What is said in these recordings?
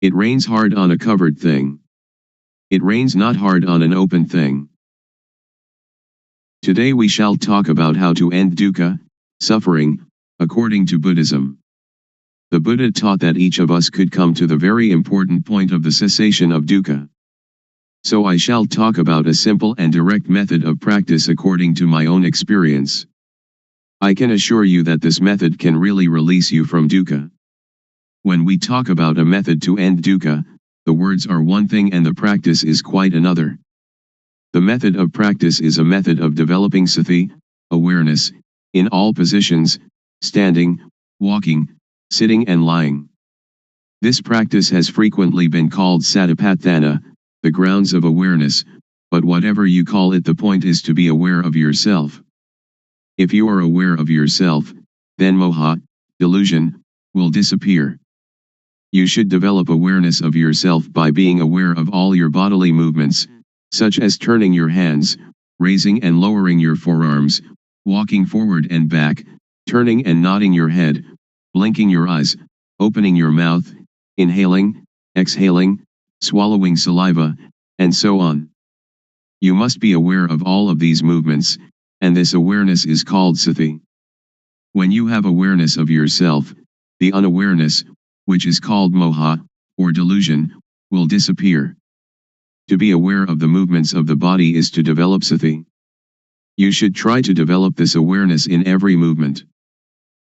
It rains hard on a covered thing. It rains not hard on an open thing. Today we shall talk about how to end dukkha, suffering, according to Buddhism. The Buddha taught that each of us could come to the very important point of the cessation of dukkha. So I shall talk about a simple and direct method of practice according to my own experience. I can assure you that this method can really release you from dukkha. When we talk about a method to end dukkha, the words are one thing and the practice is quite another. The method of practice is a method of developing sati, awareness, in all positions, standing, walking, sitting and lying. This practice has frequently been called satipatthana, the grounds of awareness, but whatever you call it, the point is to be aware of yourself. If you are aware of yourself, then moha, delusion, will disappear. You should develop awareness of yourself by being aware of all your bodily movements, such as turning your hands, raising and lowering your forearms, walking forward and back, turning and nodding your head, blinking your eyes, opening your mouth, inhaling, exhaling, swallowing saliva, and so on. You must be aware of all of these movements, and this awareness is called sati. When you have awareness of yourself, the unawareness, which is called moha, or delusion, will disappear. To be aware of the movements of the body is to develop sati. You should try to develop this awareness in every movement.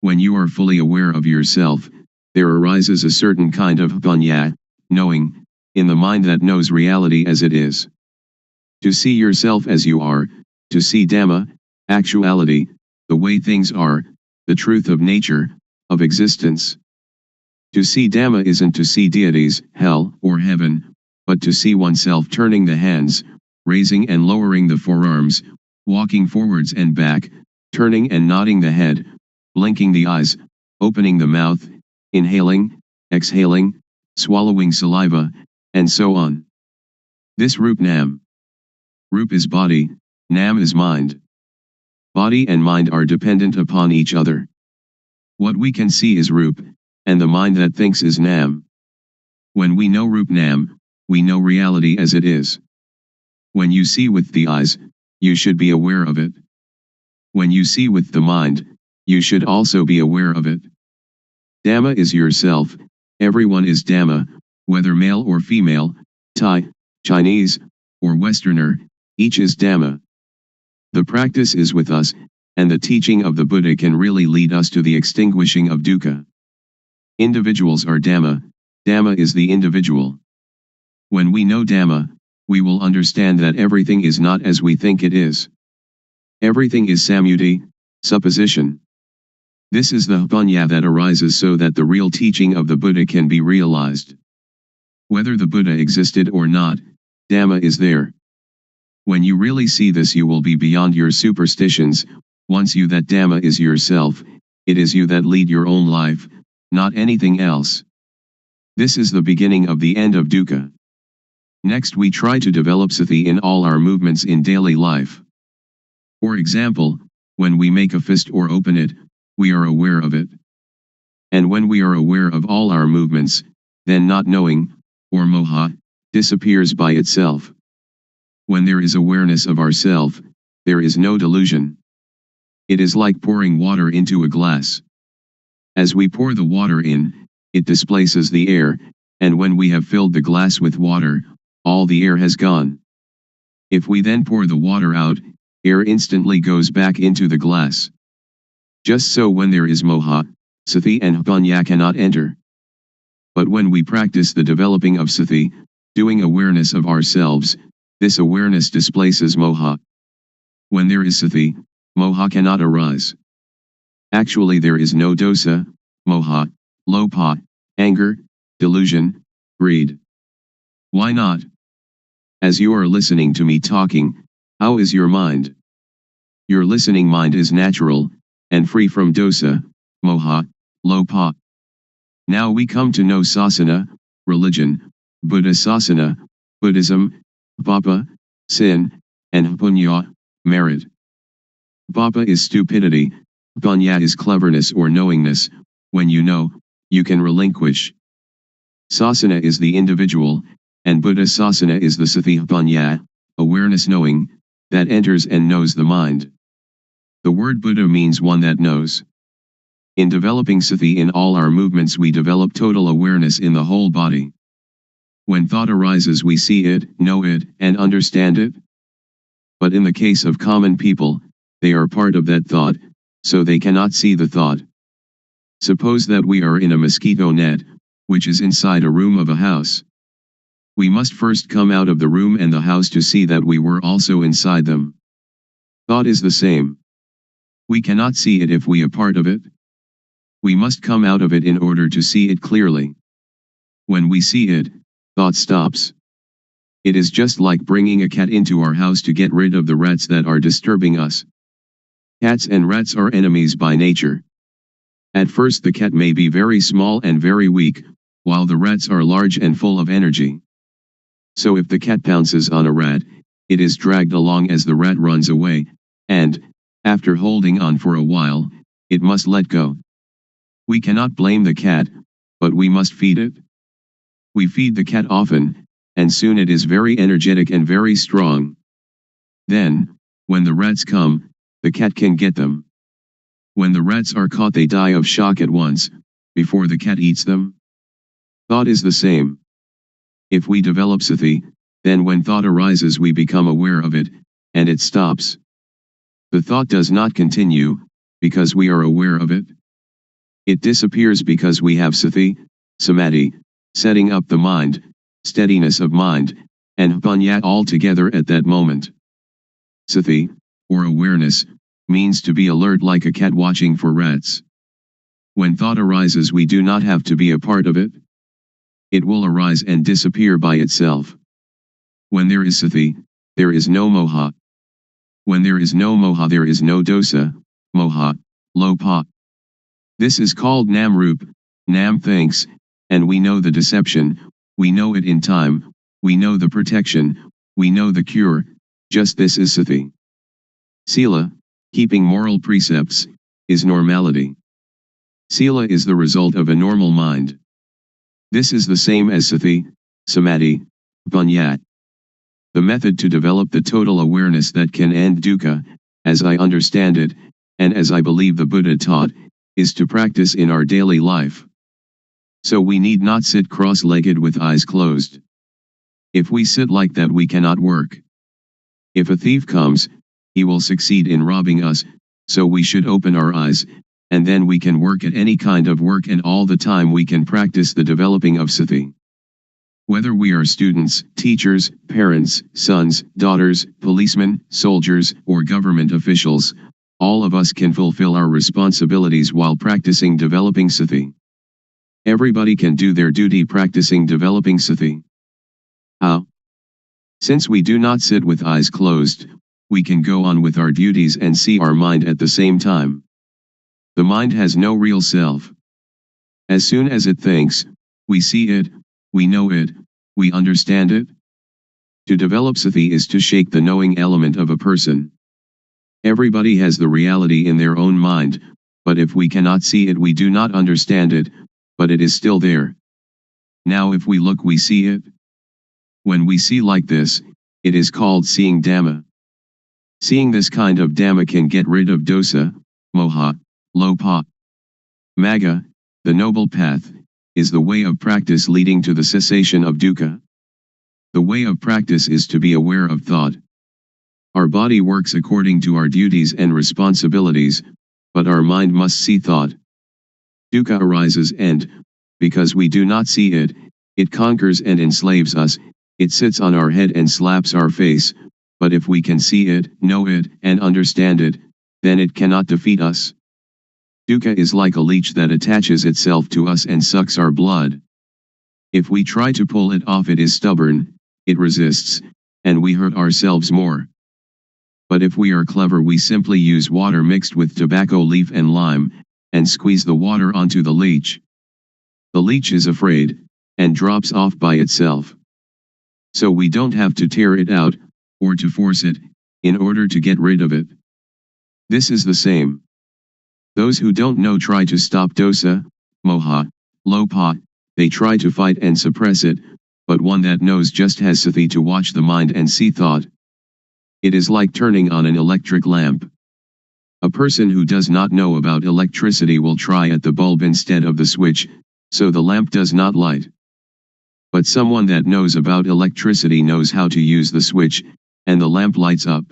When you are fully aware of yourself, there arises a certain kind of panya, knowing, in the mind that knows reality as it is. To see yourself as you are, to see Dhamma, actuality, the way things are, the truth of nature, of existence. To see Dhamma isn't to see deities, hell, or heaven, but to see oneself turning the hands, raising and lowering the forearms, walking forwards and back, turning and nodding the head, blinking the eyes, opening the mouth, inhaling, exhaling, swallowing saliva, and so on. This Rup Nam. Rup is body, Nam is mind. Body and mind are dependent upon each other. What we can see is Rup, and the mind that thinks is Nam. When we know Rup Nam, we know reality as it is. When you see with the eyes, you should be aware of it. When you see with the mind, you should also be aware of it. Dhamma is yourself, everyone is Dhamma, whether male or female, Thai, Chinese, or Westerner, each is Dhamma. The practice is with us, and the teaching of the Buddha can really lead us to the extinguishing of dukkha. Individuals are Dhamma, Dhamma is the individual. When we know Dhamma, we will understand that everything is not as we think it is. Everything is samyuti, supposition. This is the panya that arises so that the real teaching of the Buddha can be realized. Whether the Buddha existed or not, Dhamma is there. When you really see this, you will be beyond your superstitions. Once you that Dhamma is yourself, it is you that lead your own life, not anything else. This is the beginning of the end of dukkha. Next we try to develop sati in all our movements in daily life. For example, when we make a fist or open it, we are aware of it. And when we are aware of all our movements, then not knowing, or moha, disappears by itself. When there is awareness of ourself, there is no delusion. It is like pouring water into a glass. As we pour the water in, it displaces the air, and when we have filled the glass with water, all the air has gone. If we then pour the water out, air instantly goes back into the glass. Just so when there is moha, sati and panya cannot enter. But when we practice the developing of sati, doing awareness of ourselves, this awareness displaces moha. When there is sati, moha cannot arise. Actually there is no dosa, moha, lopa, anger, delusion, greed. Why not? As you are listening to me talking, how is your mind? Your listening mind is natural, and free from dosa, moha, lopa. Now we come to know sasana, religion, Buddha sasana, Buddhism, papa, sin, and punya, merit. Papa is stupidity, punya is cleverness or knowingness. When you know, you can relinquish. Sasana is the individual, and Buddha sasana is the sati punya, awareness knowing, that enters and knows the mind. The word Buddha means one that knows. In developing sati in all our movements we develop total awareness in the whole body. When thought arises we see it, know it, and understand it. But in the case of common people, they are part of that thought, so they cannot see the thought. Suppose that we are in a mosquito net, which is inside a room of a house. We must first come out of the room and the house to see that we were also inside them. Thought is the same. We cannot see it if we are part of it. We must come out of it in order to see it clearly. When we see it, thought stops. It is just like bringing a cat into our house to get rid of the rats that are disturbing us. Cats and rats are enemies by nature. At first the cat may be very small and very weak, while the rats are large and full of energy. So if the cat pounces on a rat, it is dragged along as the rat runs away, and, after holding on for a while, it must let go. We cannot blame the cat, but we must feed it. We feed the cat often, and soon it is very energetic and very strong. Then, when the rats come, the cat can get them. When the rats are caught they die of shock at once, before the cat eats them. Thought is the same. If we develop sati, then when thought arises we become aware of it, and it stops. The thought does not continue, because we are aware of it. It disappears because we have sati, samadhi, setting up the mind, steadiness of mind, and punya all together at that moment. Sati, or awareness, means to be alert like a cat watching for rats. When thought arises we do not have to be a part of it. It will arise and disappear by itself. When there is sati, there is no moha. When there is no moha there is no dosa, moha, lopa. This is called nam-rup, nam thinks, and we know the deception, we know it in time, we know the protection, we know the cure, just this is sati. Sila, keeping moral precepts, is normality. Sila is the result of a normal mind. This is the same as sati, samadhi, punya. The method to develop the total awareness that can end dukkha, as I understand it, and as I believe the Buddha taught, is to practice in our daily life. So we need not sit cross-legged with eyes closed. If we sit like that we cannot work. If a thief comes, he will succeed in robbing us, so we should open our eyes, and then we can work at any kind of work and all the time we can practice the developing of sati. Whether we are students, teachers, parents, sons, daughters, policemen, soldiers, or government officials, all of us can fulfill our responsibilities while practicing developing sati. Everybody can do their duty practicing developing sati. How? Since we do not sit with eyes closed, we can go on with our duties and see our mind at the same time. The mind has no real self. As soon as it thinks, we see it, we know it, we understand it. To develop sati is to shake the knowing element of a person. Everybody has the reality in their own mind, but if we cannot see it we do not understand it, but it is still there. Now if we look we see it. When we see like this, it is called seeing Dhamma. Seeing this kind of Dhamma can get rid of dosa, moha, lopa. Magga, the noble path, is the way of practice leading to the cessation of dukkha. The way of practice is to be aware of thought. Our body works according to our duties and responsibilities, but our mind must see thought. Dukkha arises and, because we do not see it, it conquers and enslaves us, it sits on our head and slaps our face, but if we can see it, know it, and understand it, then it cannot defeat us. Dukkha is like a leech that attaches itself to us and sucks our blood. If we try to pull it off, it is stubborn, it resists, and we hurt ourselves more. But if we are clever, we simply use water mixed with tobacco leaf and lime, and squeeze the water onto the leech. The leech is afraid, and drops off by itself. So we don't have to tear it out, or to force it, in order to get rid of it. This is the same. Those who don't know try to stop dosa, moha, lopa, they try to fight and suppress it, but one that knows just has sati to watch the mind and see thought. It is like turning on an electric lamp. A person who does not know about electricity will try at the bulb instead of the switch, so the lamp does not light. But someone that knows about electricity knows how to use the switch, and the lamp lights up.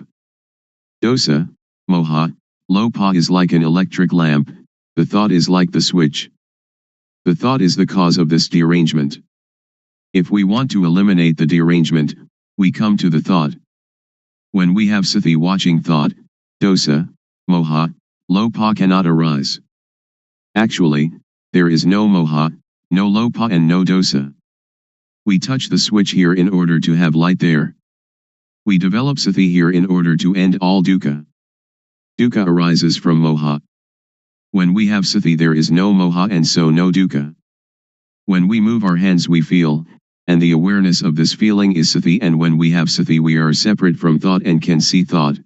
Dosa, moha, lopa is like an electric lamp, the thought is like the switch. The thought is the cause of this derangement. If we want to eliminate the derangement, we come to the thought. When we have sati watching thought, dosa, moha, lopa cannot arise. Actually, there is no moha, no lopa and no dosa. We touch the switch here in order to have light there. We develop sati here in order to end all dukkha. Dukkha arises from moha. When we have sati, there is no moha and so no dukkha. When we move our hands we feel, and the awareness of this feeling is sati, and when we have sati we are separate from thought and can see thought.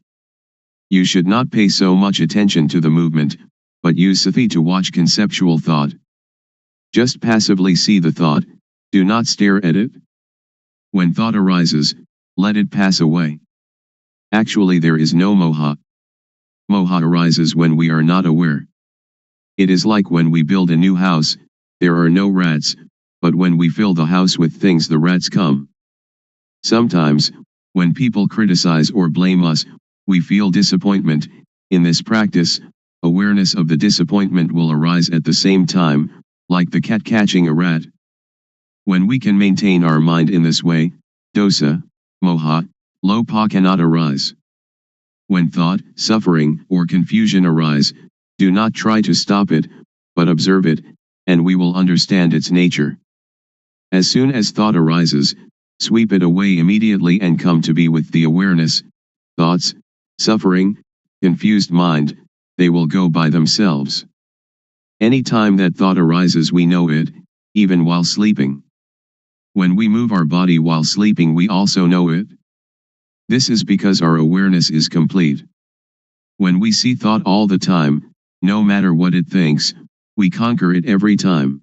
You should not pay so much attention to the movement, but use sati to watch conceptual thought. Just passively see the thought, do not stare at it. When thought arises, let it pass away. Actually, there is no moha. Moha arises when we are not aware. It is like when we build a new house, there are no rats, but when we fill the house with things the rats come. Sometimes, when people criticize or blame us, we feel disappointment. In this practice, awareness of the disappointment will arise at the same time, like the cat catching a rat. When we can maintain our mind in this way, dosa, moha, lopa cannot arise. When thought, suffering, or confusion arise, do not try to stop it, but observe it, and we will understand its nature. As soon as thought arises, sweep it away immediately and come to be with the awareness. Thoughts, suffering, confused mind, they will go by themselves. Any time that thought arises we know it, even while sleeping. When we move our body while sleeping we also know it. This is because our awareness is complete. When we see thought all the time, no matter what it thinks, we conquer it every time.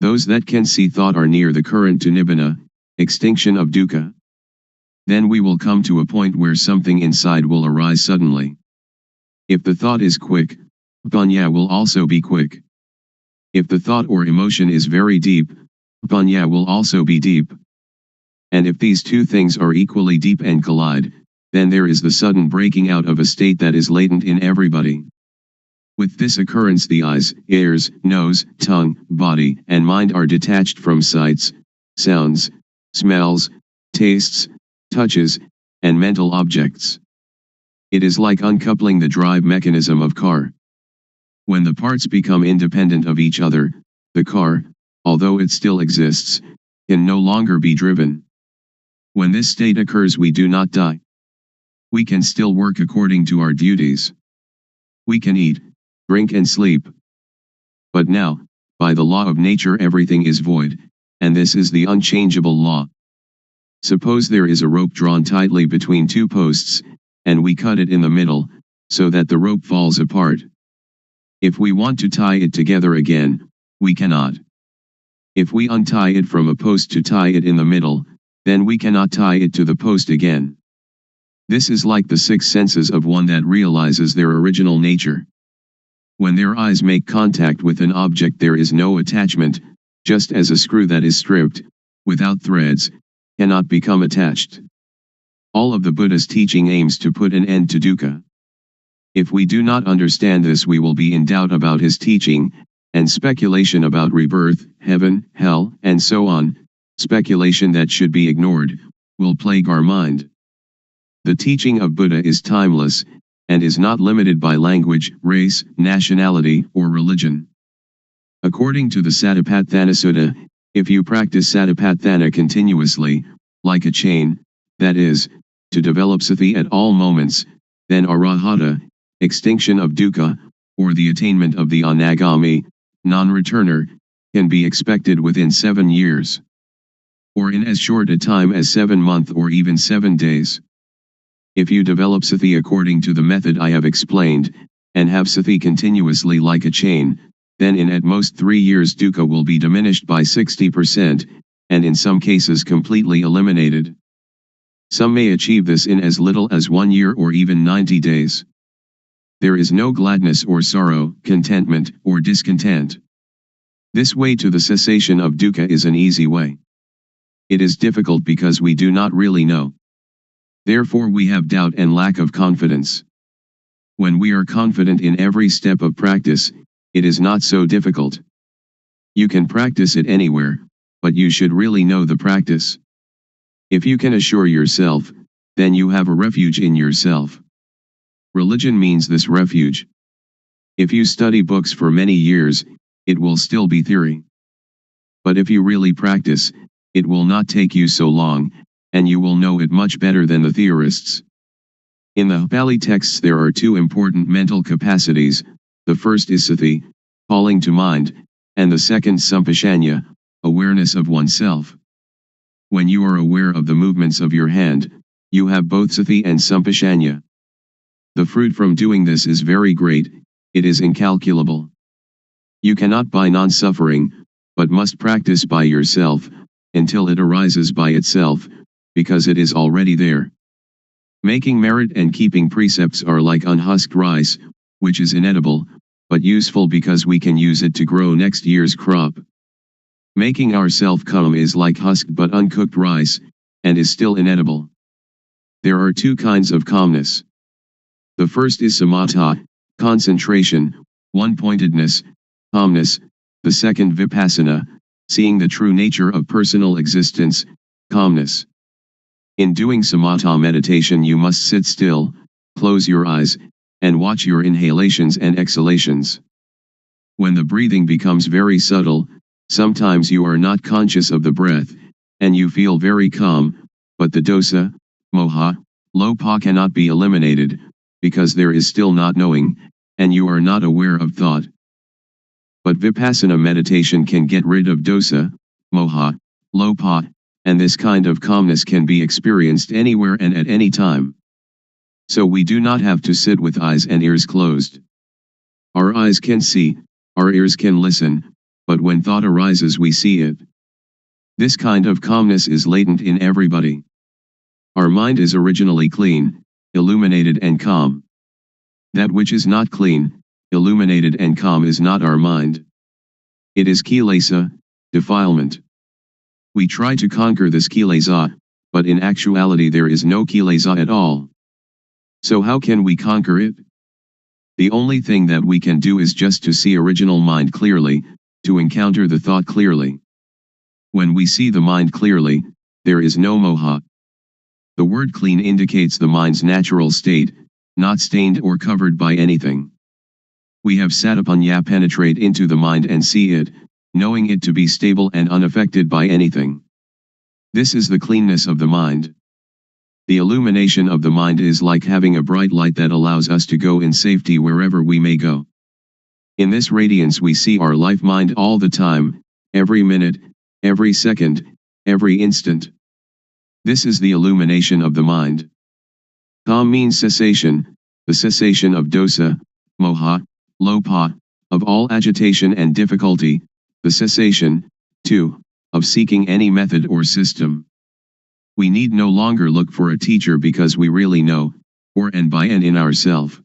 Those that can see thought are near the current to nibbana, extinction of dukkha. Then we will come to a point where something inside will arise suddenly. If the thought is quick, panya will also be quick. If the thought or emotion is very deep, panya will also be deep. And if these two things are equally deep and collide, then there is the sudden breaking out of a state that is latent in everybody. With this occurrence the eyes, ears, nose, tongue, body, and mind are detached from sights, sounds, smells, tastes, touches, and mental objects. It is like uncoupling the drive mechanism of car. When the parts become independent of each other, the car, although it still exists, can no longer be driven. When this state occurs we do not die. We can still work according to our duties. We can eat, drink and sleep. But now, by the law of nature everything is void, and this is the unchangeable law. Suppose there is a rope drawn tightly between two posts, and we cut it in the middle, so that the rope falls apart. If we want to tie it together again, we cannot. If we untie it from a post to tie it in the middle, then we cannot tie it to the post again. This is like the six senses of one that realizes their original nature. When their eyes make contact with an object there is no attachment, just as a screw that is stripped, without threads, cannot become attached. All of the Buddha's teaching aims to put an end to dukkha. If we do not understand this we will be in doubt about his teaching, and speculation about rebirth, heaven, hell, and so on, speculation that should be ignored, will plague our mind. The teaching of Buddha is timeless, and is not limited by language, race, nationality, or religion. According to the Satipatthana Sutta, if you practice Satipatthana continuously, like a chain, that is, to develop sati at all moments, then arahata, extinction of dukkha, or the attainment of the anagami, non-returner, can be expected within 7 years. Or in as short a time as 7 months or even 7 days. If you develop sati according to the method I have explained, and have sati continuously like a chain, then in at most 3 years dukkha will be diminished by 60%, and in some cases completely eliminated. Some may achieve this in as little as 1 year or even 90 days. There is no gladness or sorrow, contentment or discontent. This way to the cessation of dukkha is an easy way. It is difficult because we do not really know. Therefore we have doubt and lack of confidence. When we are confident in every step of practice, it is not so difficult. You can practice it anywhere, but you should really know the practice. If you can assure yourself, then you have a refuge in yourself. Religion means this refuge. If you study books for many years, it will still be theory. But if you really practice, it will not take you so long, and you will know it much better than the theorists. In the Pali texts there are 2 important mental capacities, the first is sati, calling to mind, and the second sampashanya, awareness of oneself. When you are aware of the movements of your hand, you have both sati and sampashanya. The fruit from doing this is very great, it is incalculable. You cannot buy non-suffering, but must practice by yourself, until it arises by itself, because it is already there. Making merit and keeping precepts are like unhusked rice, which is inedible, but useful because we can use it to grow next year's crop. Making ourself calm is like husked but uncooked rice, and is still inedible. There are 2 kinds of calmness. The first is samatha, concentration, one-pointedness, calmness, the second vipassana, seeing the true nature of personal existence, calmness. In doing samatha meditation you must sit still, close your eyes, and watch your inhalations and exhalations. When the breathing becomes very subtle, sometimes you are not conscious of the breath, and you feel very calm, but the dosa, moha, lopa cannot be eliminated, because there is still not knowing, and you are not aware of thought. But vipassana meditation can get rid of dosa, moha, lopa, and this kind of calmness can be experienced anywhere and at any time. So we do not have to sit with eyes and ears closed. Our eyes can see, our ears can listen, but when thought arises we see it. This kind of calmness is latent in everybody. Our mind is originally clean, illuminated and calm. That which is not clean, illuminated and calm is not our mind. It is kilesa, defilement. We try to conquer this kilesa, but in actuality there is no kilesa at all. So how can we conquer it? The only thing that we can do is just to see original mind clearly, to encounter the thought clearly. When we see the mind clearly, there is no moha. The word clean indicates the mind's natural state, not stained or covered by anything. We have satipanya penetrate into the mind and see it, knowing it to be stable and unaffected by anything. This is the cleanness of the mind. The illumination of the mind is like having a bright light that allows us to go in safety wherever we may go. In this radiance we see our life mind all the time, every minute, every second, every instant. This is the illumination of the mind. Calm means cessation, the cessation of dosa, moha, lopa, of all agitation and difficulty, the cessation, too, of seeking any method or system. We need no longer look for a teacher because we really know, for and by and in ourself.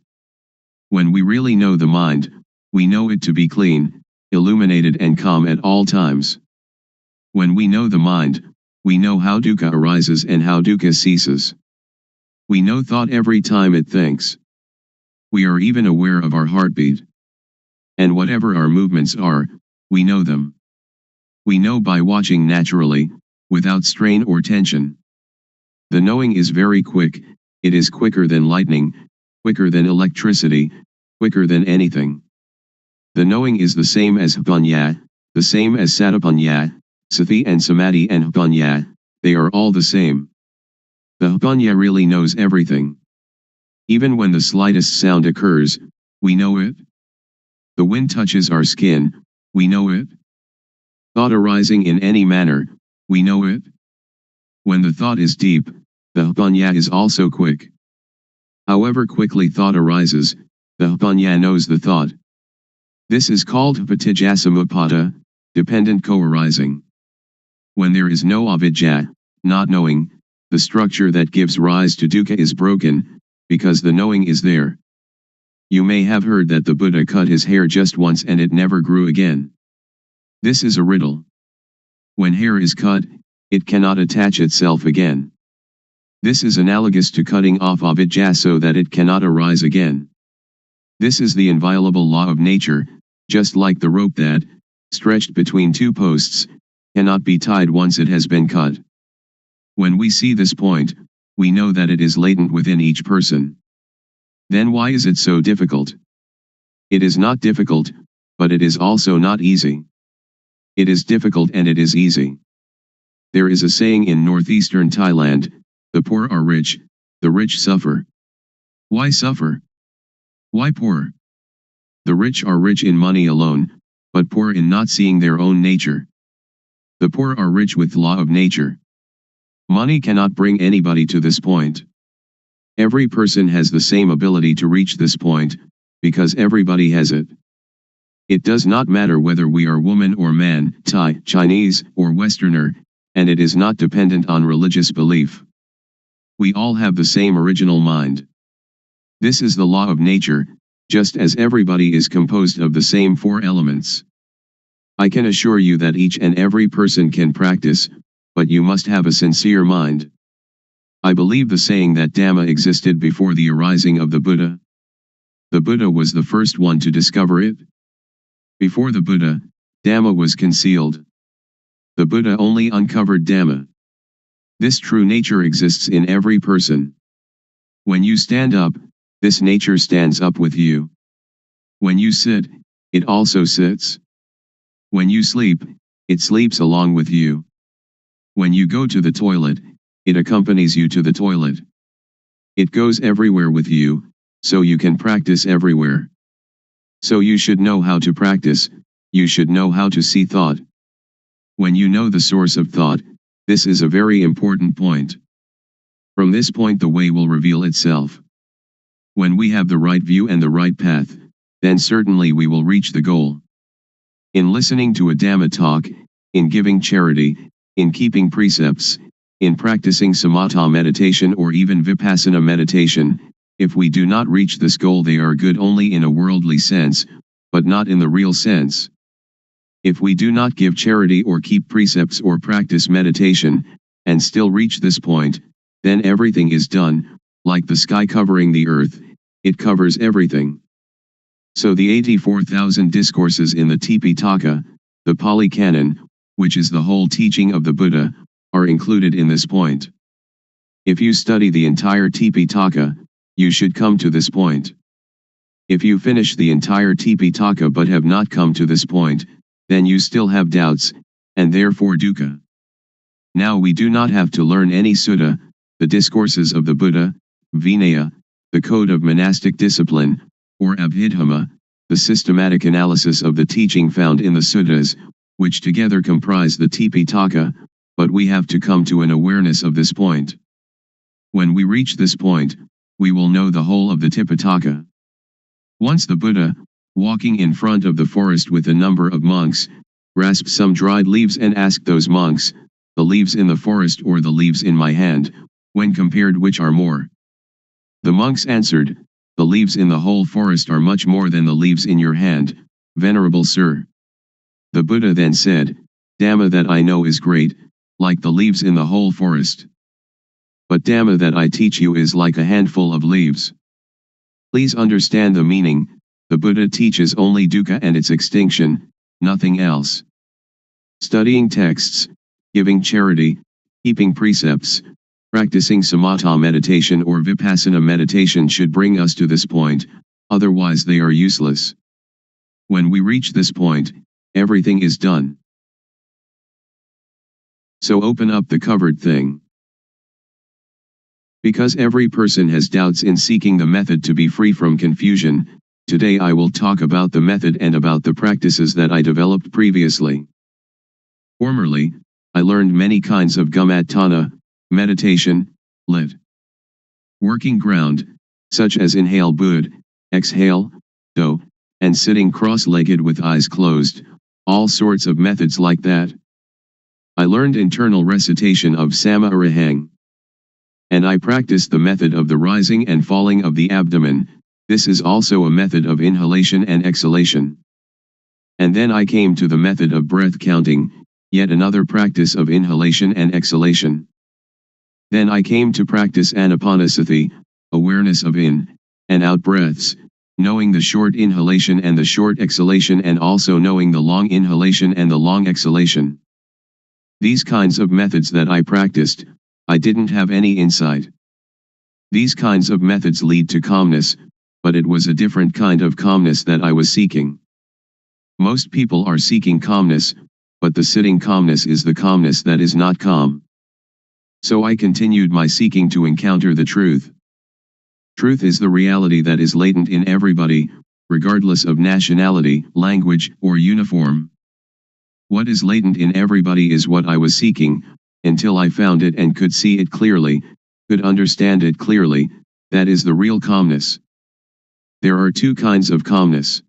When we really know the mind, we know it to be clean, illuminated and calm at all times. When we know the mind, we know how dukkha arises and how dukkha ceases. We know thought every time it thinks. We are even aware of our heartbeat. And whatever our movements are, we know them. We know by watching naturally, without strain or tension. The knowing is very quick, it is quicker than lightning, quicker than electricity, quicker than anything. The knowing is the same as Hpanya, the same as Satipanya, Sati and Samadhi and Hpanya, they are all the same. The Hpanya really knows everything. Even when the slightest sound occurs, we know it. The wind touches our skin, we know it. Thought arising in any manner, we know it. When the thought is deep, the Hpanya is also quick. However quickly thought arises, the Hpanya knows the thought. This is called Patijjasamuppada, dependent co-arising. When there is no avidya, not knowing, the structure that gives rise to dukkha is broken, because the knowing is there. You may have heard that the Buddha cut his hair just once and it never grew again. This is a riddle. When hair is cut, it cannot attach itself again. This is analogous to cutting off avidya so that it cannot arise again. This is the inviolable law of nature, just like the rope that, stretched between two posts, cannot be tied once it has been cut. When we see this point, we know that it is latent within each person. Then why is it so difficult? It is not difficult, but it is also not easy. It is difficult and it is easy. There is a saying in northeastern Thailand, the poor are rich, the rich suffer. Why suffer? Why poor? The rich are rich in money alone, but poor in not seeing their own nature. The poor are rich with law of nature. Money cannot bring anybody to this point. Every person has the same ability to reach this point, because everybody has it. It does not matter whether we are woman or man, Thai, Chinese, or Westerner, and it is not dependent on religious belief. We all have the same original mind. This is the law of nature, just as everybody is composed of the same four elements. I can assure you that each and every person can practice, but you must have a sincere mind. I believe the saying that Dhamma existed before the arising of the Buddha. The Buddha was the first one to discover it. Before the Buddha, Dhamma was concealed. The Buddha only uncovered Dhamma. This true nature exists in every person. When you stand up, this nature stands up with you. When you sit, it also sits. When you sleep, it sleeps along with you. When you go to the toilet, it accompanies you to the toilet. It goes everywhere with you, so you can practice everywhere. So you should know how to practice, you should know how to see thought. When you know the source of thought, this is a very important point. From this point the way will reveal itself. When we have the right view and the right path, then certainly we will reach the goal. In listening to a Dhamma talk, in giving charity, in keeping precepts, in practicing samatha meditation or even vipassana meditation, if we do not reach this goal they are good only in a worldly sense, but not in the real sense. If we do not give charity or keep precepts or practice meditation, and still reach this point, then everything is done, like the sky covering the earth, it covers everything. So the 84,000 discourses in the Tipitaka, the Pali Canon, which is the whole teaching of the Buddha, are included in this point. If you study the entire Tipitaka, you should come to this point. If you finish the entire Tipitaka but have not come to this point, then you still have doubts, and therefore dukkha. Now we do not have to learn any sutta, the discourses of the Buddha, Vinaya, the code of monastic discipline, or Abhidhamma, the systematic analysis of the teaching found in the suttas, which together comprise the Tipitaka, but we have to come to an awareness of this point. When we reach this point, we will know the whole of the Tipitaka. Once the Buddha, walking in front of the forest with a number of monks, grasped some dried leaves and asked those monks, the leaves in the forest or the leaves in my hand, when compared which are more? The monks answered, the leaves in the whole forest are much more than the leaves in your hand, venerable sir. The Buddha then said, Dhamma that I know is great, like the leaves in the whole forest. But Dhamma that I teach you is like a handful of leaves. Please understand the meaning, the Buddha teaches only dukkha and its extinction, nothing else. Studying texts, giving charity, keeping precepts, Practicing samatha meditation or vipassana meditation should bring us to this point, otherwise they are useless. When we reach this point, everything is done. So open up the covered thing. Because every person has doubts in seeking the method to be free from confusion, today I will talk about the method and about the practices that I developed previously. Formerly, I learned many kinds of gamatana, meditation, lit. Working ground, such as inhale bud, exhale, do, and sitting cross-legged with eyes closed, all sorts of methods like that. I learned internal recitation of sama arahang. And I practiced the method of the rising and falling of the abdomen. This is also a method of inhalation and exhalation. And then I came to the method of breath counting, yet another practice of inhalation and exhalation. Then I came to practice anapanasati, awareness of in and out breaths, knowing the short inhalation and the short exhalation, and also knowing the long inhalation and the long exhalation. These kinds of methods that I practiced, I didn't have any insight. These kinds of methods lead to calmness, but it was a different kind of calmness that I was seeking. Most people are seeking calmness, but the sitting calmness is the calmness that is not calm. So I continued my seeking to encounter the truth. Truth is the reality that is latent in everybody, regardless of nationality, language, or uniform. What is latent in everybody is what I was seeking, until I found it and could see it clearly, could understand it clearly. That is the real calmness. There are two kinds of calmness.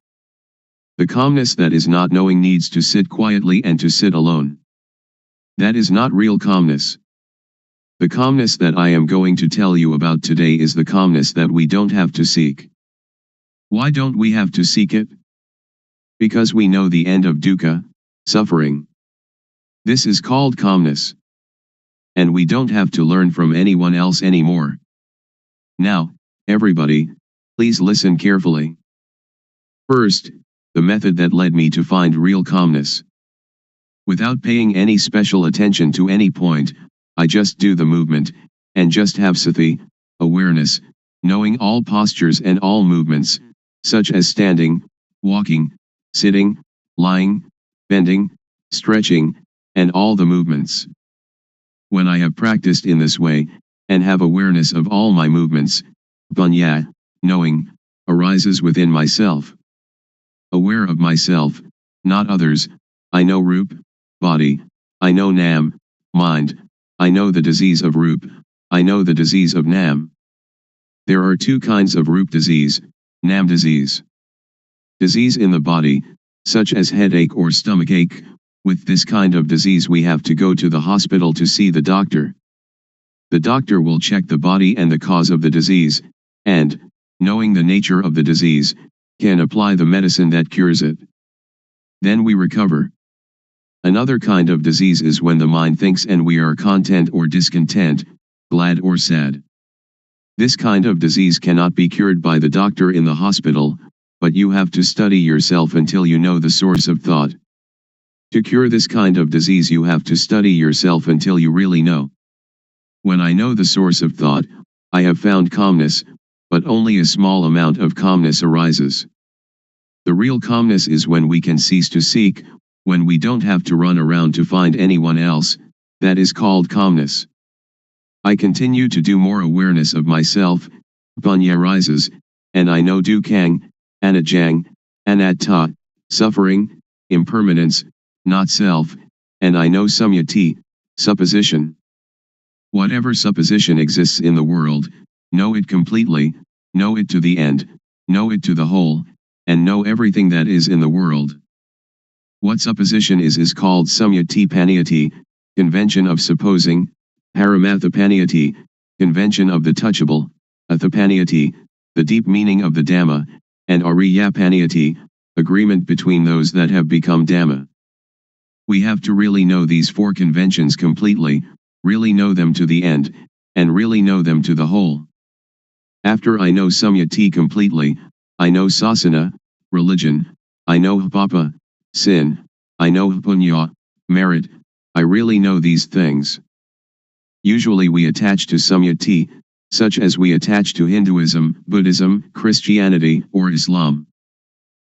The calmness that is not knowing needs to sit quietly and to sit alone. That is not real calmness. The calmness that I am going to tell you about today is the calmness that we don't have to seek. Why don't we have to seek it? Because we know the end of dukkha, suffering. This is called calmness. And we don't have to learn from anyone else anymore. Now, everybody, please listen carefully. First, the method that led me to find real calmness. Without paying any special attention to any point, I just do the movement, and just have sati, awareness, knowing all postures and all movements, such as standing, walking, sitting, lying, bending, stretching, and all the movements. When I have practiced in this way, and have awareness of all my movements, panya, knowing, arises within myself. Aware of myself, not others, I know rup, body, I know nam, mind, I know the disease of rup, I know the disease of nam. There are two kinds of rup disease, nam disease. Disease in the body, such as headache or stomachache. With this kind of disease we have to go to the hospital to see the doctor. The doctor will check the body and the cause of the disease, and, knowing the nature of the disease, can apply the medicine that cures it. Then we recover. Another kind of disease is when the mind thinks and we are content or discontent, glad or sad. This kind of disease cannot be cured by the doctor in the hospital, but you have to study yourself until you know the source of thought. To cure this kind of disease you have to study yourself until you really know. When I know the source of thought, I have found calmness, but only a small amount of calmness arises. The real calmness is when we can cease to seek, when we don't have to run around to find anyone else, that is called calmness. I continue to do more awareness of myself, panya rises, and I know dukkang, anajang, anatta, suffering, impermanence, not self, and I know samyati, supposition. Whatever supposition exists in the world, know it completely, know it to the end, know it to the whole, and know everything that is in the world. What supposition is called samyati paniyati, convention of supposing, paramathapaniyati, convention of the touchable, athapaniyati, the deep meaning of the Dhamma, and ariyapaniyati, agreement between those that have become Dhamma. We have to really know these four conventions completely, really know them to the end, and really know them to the whole. After I know samyati completely, I know sasana, religion, I know papa, sin, I know punya, merit, I really know these things. Usually we attach to samyati, such as we attach to Hinduism, Buddhism, Christianity, or Islam.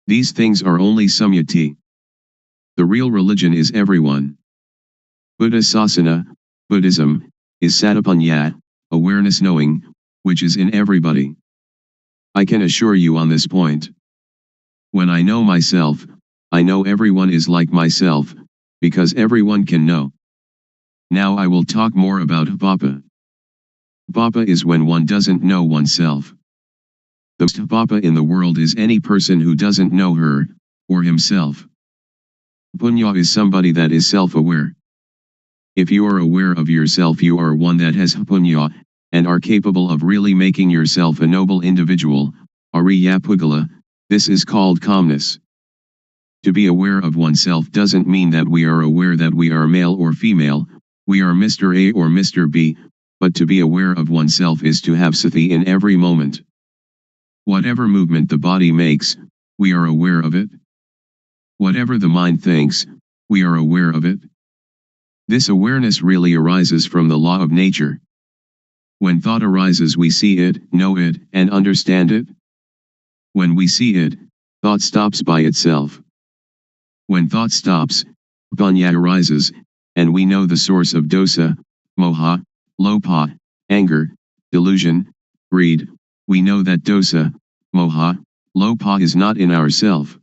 These things are only samyati. The real religion is everyone. Buddha Sasana, Buddhism, is satapanya, awareness knowing, which is in everybody. I can assure you on this point. When I know myself, I know everyone is like myself, because everyone can know. Now I will talk more about vipapa. Vipapa is when one doesn't know oneself. The most vipapa in the world is any person who doesn't know her, or himself. Punya is somebody that is self-aware. If you are aware of yourself, you are one that has punya, and are capable of really making yourself a noble individual, Ariya Pugala. This is called calmness. To be aware of oneself doesn't mean that we are aware that we are male or female, we are Mr. A or Mr. B, but to be aware of oneself is to have sati in every moment. Whatever movement the body makes, we are aware of it. Whatever the mind thinks, we are aware of it. This awareness really arises from the law of nature. When thought arises, we see it, know it, and understand it. When we see it, thought stops by itself. When thought stops, panya arises, and we know the source of dosa, moha, lopa, anger, delusion, greed. We know that dosa, moha, lopa is not in ourself.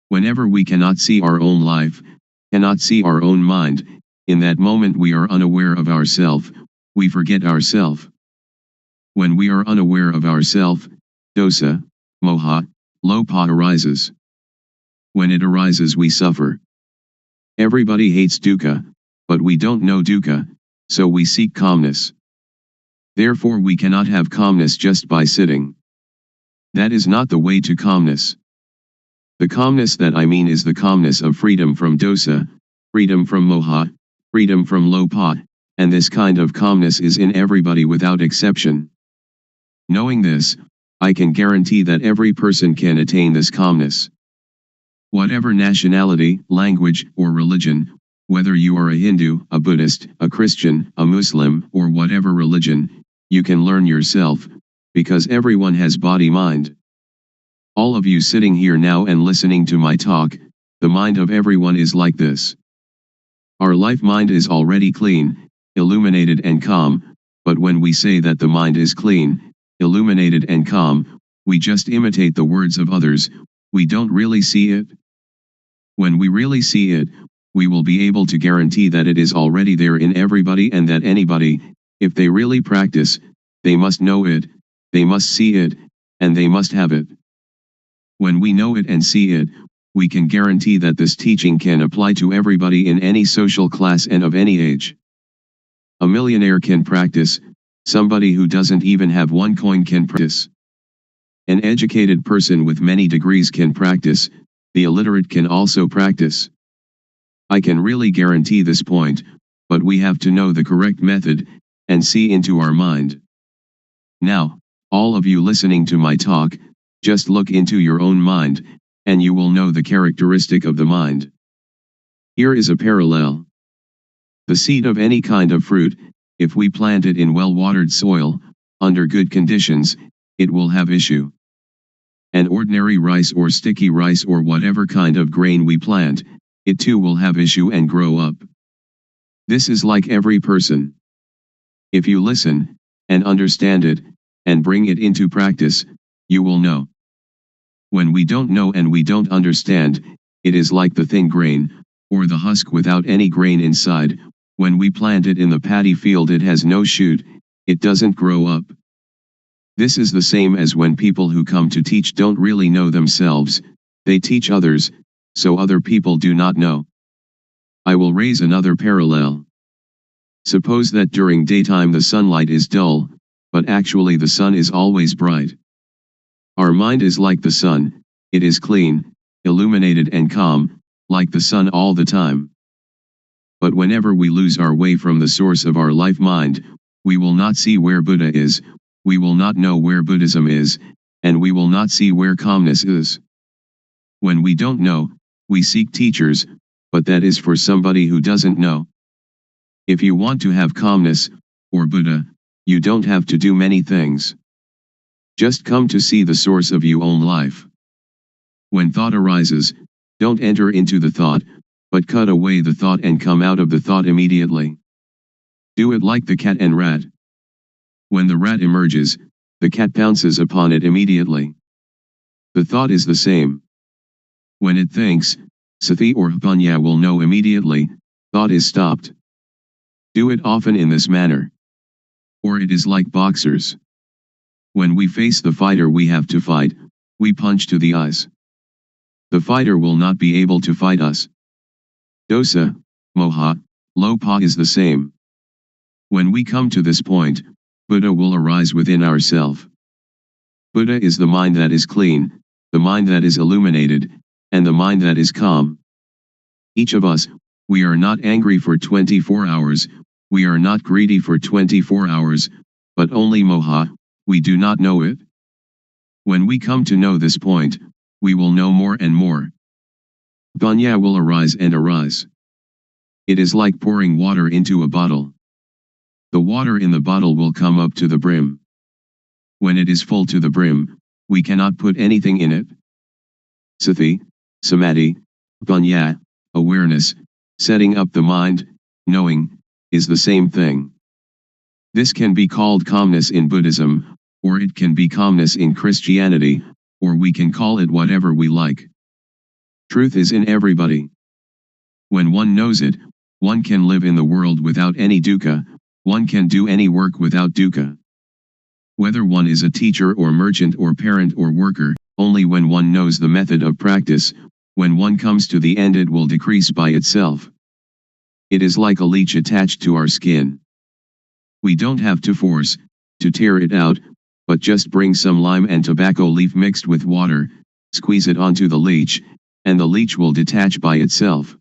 Whenever we cannot see our own life, cannot see our own mind, in that moment we are unaware of ourself, we forget ourself. When we are unaware of ourself, dosa, moha, lopa arises. When it arises, we suffer. Everybody hates dukkha, but we don't know dukkha, so we seek calmness. Therefore we cannot have calmness just by sitting. That is not the way to calmness. The calmness that I mean is the calmness of freedom from dosa, freedom from moha, freedom from lopa, and this kind of calmness is in everybody without exception. Knowing this, I can guarantee that every person can attain this calmness. Whatever nationality, language, or religion, whether you are a Hindu, a Buddhist, a Christian, a Muslim, or whatever religion, you can learn yourself, because everyone has body-mind. All of you sitting here now and listening to my talk, the mind of everyone is like this. Our life mind is already clean, illuminated and calm, but when we say that the mind is clean, illuminated and calm, we just imitate the words of others, we don't really see it. When we really see it, we will be able to guarantee that it is already there in everybody and that anybody, if they really practice, they must know it, they must see it, and they must have it. When we know it and see it, we can guarantee that this teaching can apply to everybody in any social class and of any age. A millionaire can practice, somebody who doesn't even have one coin can practice. An educated person with many degrees can practice, the illiterate can also practice. I can really guarantee this point, but we have to know the correct method, and see into our mind. Now, all of you listening to my talk, just look into your own mind, and you will know the characteristic of the mind. Here is a parallel. The seed of any kind of fruit, if we plant it in well-watered soil, under good conditions, it will have issue. An ordinary rice or sticky rice or whatever kind of grain we plant, it too will have issue and grow up. This is like every person. If you listen, and understand it, and bring it into practice, you will know. When we don't know and we don't understand, it is like the thin grain, or the husk without any grain inside. When we plant it in the paddy field, it has no shoot, it doesn't grow up. This is the same as when people who come to teach don't really know themselves, they teach others, so other people do not know. I will raise another parallel. Suppose that during daytime the sunlight is dull, but actually the sun is always bright. Our mind is like the sun, it is clean, illuminated and calm, like the sun all the time. But whenever we lose our way from the source of our life mind, we will not see where Buddha is, we will not know where Buddhism is, and we will not see where calmness is. When we don't know, we seek teachers, but that is for somebody who doesn't know. If you want to have calmness, or Buddha, you don't have to do many things. Just come to see the source of your own life. When thought arises, don't enter into the thought, but cut away the thought and come out of the thought immediately. Do it like the cat and rat. When the rat emerges, the cat pounces upon it immediately. The thought is the same. When it thinks, sati or panya will know immediately, thought is stopped. Do it often in this manner. Or it is like boxers. When we face the fighter we have to fight, we punch to the eyes. The fighter will not be able to fight us. Dosa, moha, lopa is the same. When we come to this point, Buddha will arise within ourself. Buddha is the mind that is clean, the mind that is illuminated, and the mind that is calm. Each of us, we are not angry for 24 hours, we are not greedy for 24 hours, but only moha, we do not know it. When we come to know this point, we will know more and more. Panya will arise and arise. It is like pouring water into a bottle. The water in the bottle will come up to the brim. When it is full to the brim, we cannot put anything in it. Sati, samadhi, panya, awareness, setting up the mind, knowing, is the same thing. This can be called calmness in Buddhism, or it can be calmness in Christianity, or we can call it whatever we like. Truth is in everybody. When one knows it, one can live in the world without any dukkha, one can do any work without dukkha. Whether one is a teacher or merchant or parent or worker, only when one knows the method of practice, when one comes to the end it will decrease by itself. It is like a leech attached to our skin. We don't have to force, to tear it out, but just bring some lime and tobacco leaf mixed with water, squeeze it onto the leech, and the leech will detach by itself.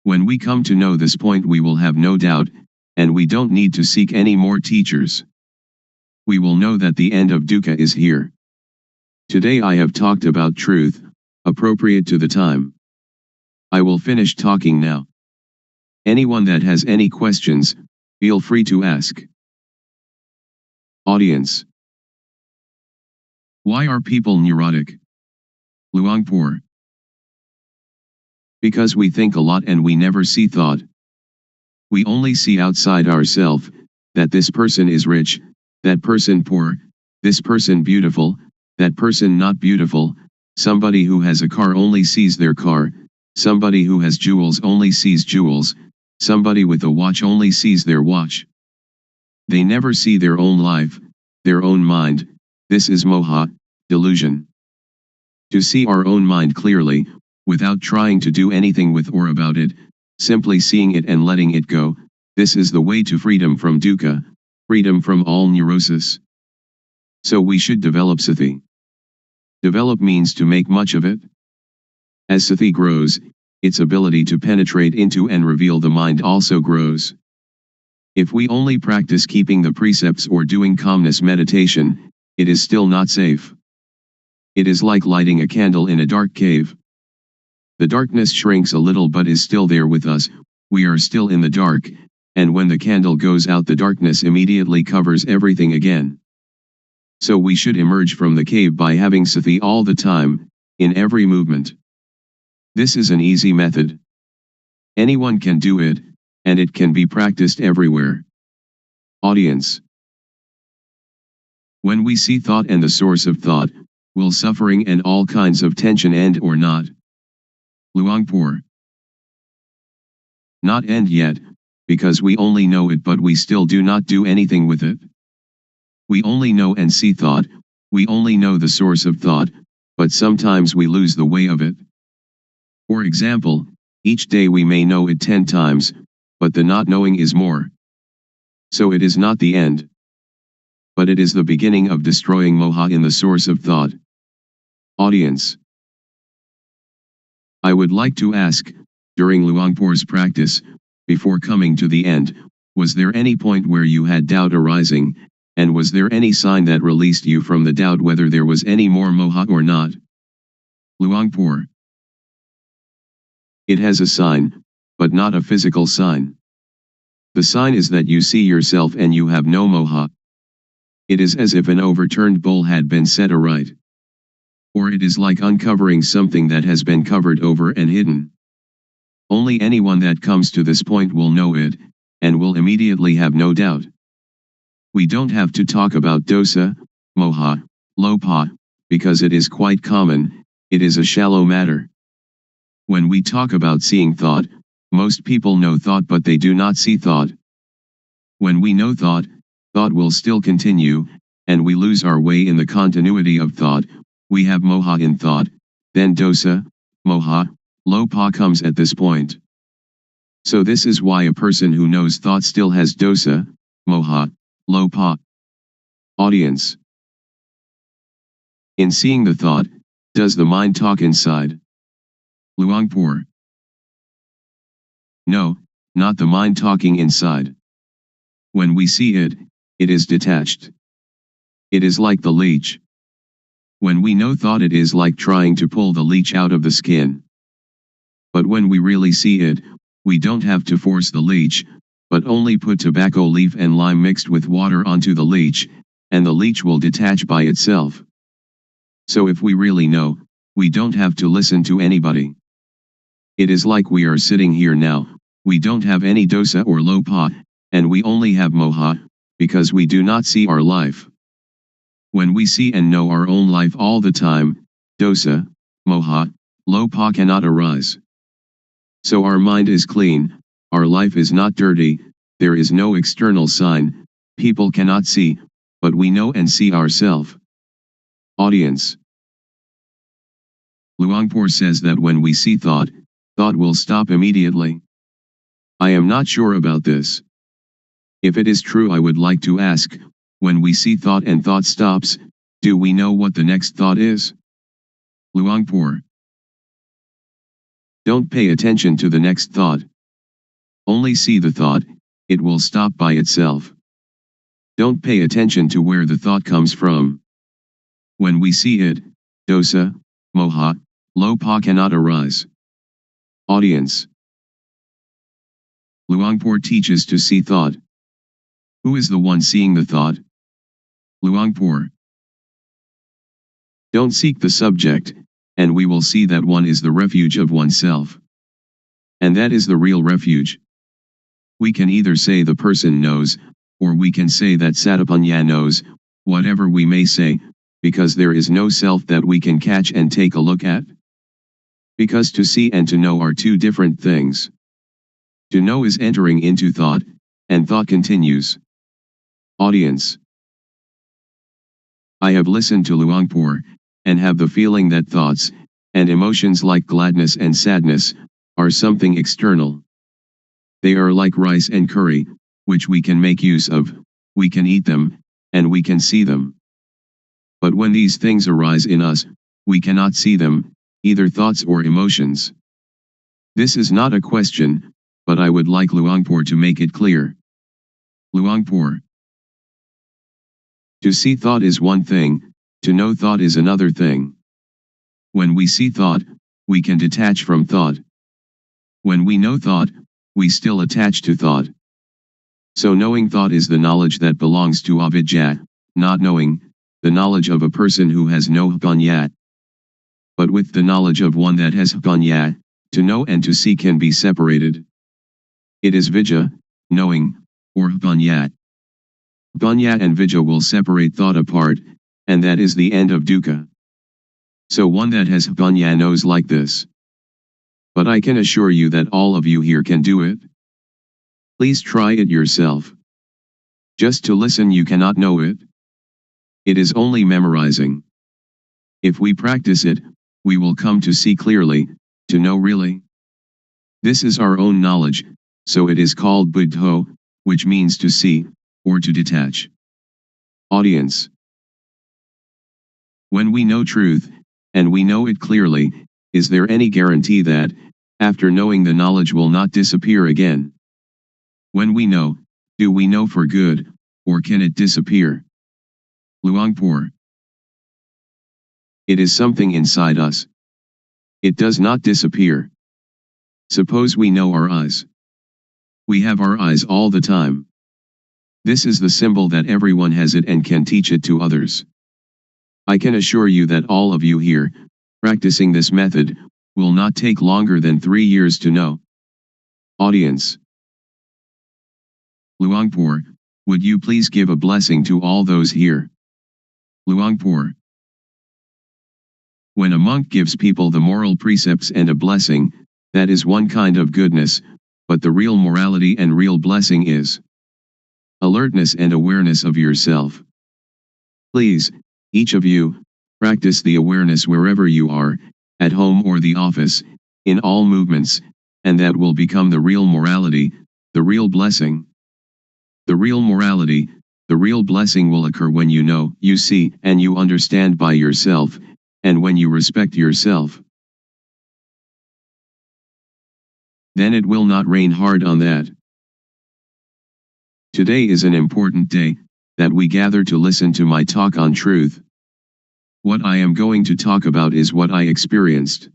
When we come to know this point we will have no doubt, and we don't need to seek any more teachers. We will know that the end of dukkha is here. Today I have talked about truth, appropriate to the time. I will finish talking now. Anyone that has any questions, feel free to ask. Audience. Why are people neurotic? Luangpor. Because we think a lot and we never see thought. We only see outside ourselves, that this person is rich, that person poor, this person beautiful, that person not beautiful, somebody who has a car only sees their car, somebody who has jewels only sees jewels, somebody with a watch only sees their watch. They never see their own life, their own mind. This is moha, delusion. To see our own mind clearly, without trying to do anything with or about it, simply seeing it and letting it go, this is the way to freedom from dukkha, freedom from all neurosis. So we should develop sati. Develop means to make much of it. As sati grows, its ability to penetrate into and reveal the mind also grows. If we only practice keeping the precepts or doing calmness meditation, it is still not safe. It is like lighting a candle in a dark cave. The darkness shrinks a little but is still there with us, we are still in the dark, and when the candle goes out the darkness immediately covers everything again. So we should emerge from the cave by having sati all the time, in every movement. This is an easy method. Anyone can do it, and it can be practiced everywhere. Audience. When we see thought and the source of thought, will suffering and all kinds of tension end or not? Luangpor. Not end yet, because we only know it but we still do not do anything with it. We only know and see thought, we only know the source of thought, but sometimes we lose the way of it. For example, each day we may know it 10 times, but the not knowing is more. So it is not the end. But it is the beginning of destroying moha in the source of thought. Audience. I would like to ask, during Luangpor's practice, before coming to the end, was there any point where you had doubt arising, and was there any sign that released you from the doubt whether there was any more moha or not? Luangpor. It has a sign, but not a physical sign. The sign is that you see yourself and you have no moha. It is as if an overturned bowl had been set aright. Or it is like uncovering something that has been covered over and hidden. Only anyone that comes to this point will know it, and will immediately have no doubt. We don't have to talk about dosa, moha, lopa, because it is quite common, it is a shallow matter. When we talk about seeing thought, most people know thought but they do not see thought. When we know thought, thought will still continue, and we lose our way in the continuity of thought. We have moha in thought, then dosa, moha, lopa comes at this point. So this is why a person who knows thought still has dosa, moha, lopa. Audience. In seeing the thought, does the mind talk inside? Luangpor. No, not the mind talking inside. When we see it, it is detached. It is like the leech. When we know thought, it is like trying to pull the leech out of the skin. But when we really see it, we don't have to force the leech, but only put tobacco leaf and lime mixed with water onto the leech, and the leech will detach by itself. So if we really know, we don't have to listen to anybody. It is like we are sitting here now, we don't have any dosa or lopa, and we only have moha, because we do not see our life. When we see and know our own life all the time, dosa, moha, lopa cannot arise. So our mind is clean, our life is not dirty, there is no external sign, people cannot see, but we know and see ourselves. Audience. Luangpor says that when we see thought, thought will stop immediately. I am not sure about this. If it is true, I would like to ask, when we see thought and thought stops, do we know what the next thought is? Luangpor. Don't pay attention to the next thought. Only see the thought, it will stop by itself. Don't pay attention to where the thought comes from. When we see it, dosa, moha, lopa cannot arise. Audience. Luangpor teaches to see thought. Who is the one seeing the thought? Luangpor. Don't seek the subject, and we will see that one is the refuge of oneself. And that is the real refuge. We can either say the person knows, or we can say that Satapanya knows, whatever we may say, because there is no self that we can catch and take a look at. Because to see and to know are two different things. To know is entering into thought, and thought continues. Audience. I have listened to Luangpor, and have the feeling that thoughts, and emotions like gladness and sadness, are something external. They are like rice and curry, which we can make use of, we can eat them, and we can see them. But when these things arise in us, we cannot see them, either thoughts or emotions. This is not a question, but I would like Luangpor to make it clear. Luangpor. To see thought is one thing, to know thought is another thing. When we see thought, we can detach from thought. When we know thought, we still attach to thought. So knowing thought is the knowledge that belongs to avidya, not knowing, the knowledge of a person who has no jnana. But with the knowledge of one that has jnana, to know and to see can be separated. It is vidya, knowing, or jnana. Jnana and vidya will separate thought apart, and that is the end of dukkha. So one that has jnana knows like this. But I can assure you that all of you here can do it. Please try it yourself. Just to listen you cannot know it. It is only memorizing. If we practice it, we will come to see clearly, to know really. This is our own knowledge, so it is called buddho, which means to see, or to detach. Audience. When we know truth, and we know it clearly, is there any guarantee that, after knowing the knowledge will not disappear again? When we know, do we know for good, or can it disappear? Luangpor. It is something inside us. It does not disappear. Suppose we know our eyes. We have our eyes all the time. This is the symbol that everyone has it and can teach it to others. I can assure you that all of you here, practicing this method, will not take longer than 3 years to know. Audience. Luangpor, would you please give a blessing to all those here? Luangpor. When a monk gives people the moral precepts and a blessing, that is one kind of goodness, but the real morality and real blessing is alertness and awareness of yourself. Please, each of you, practice the awareness wherever you are, at home or the office, in all movements, and that will become the real morality, the real blessing. The real morality, the real blessing will occur when you know, you see, and you understand by yourself, and when you respect yourself. Then it will not rain hard on that. Today is an important day, that we gather to listen to my talk on truth. What I am going to talk about is what I experienced.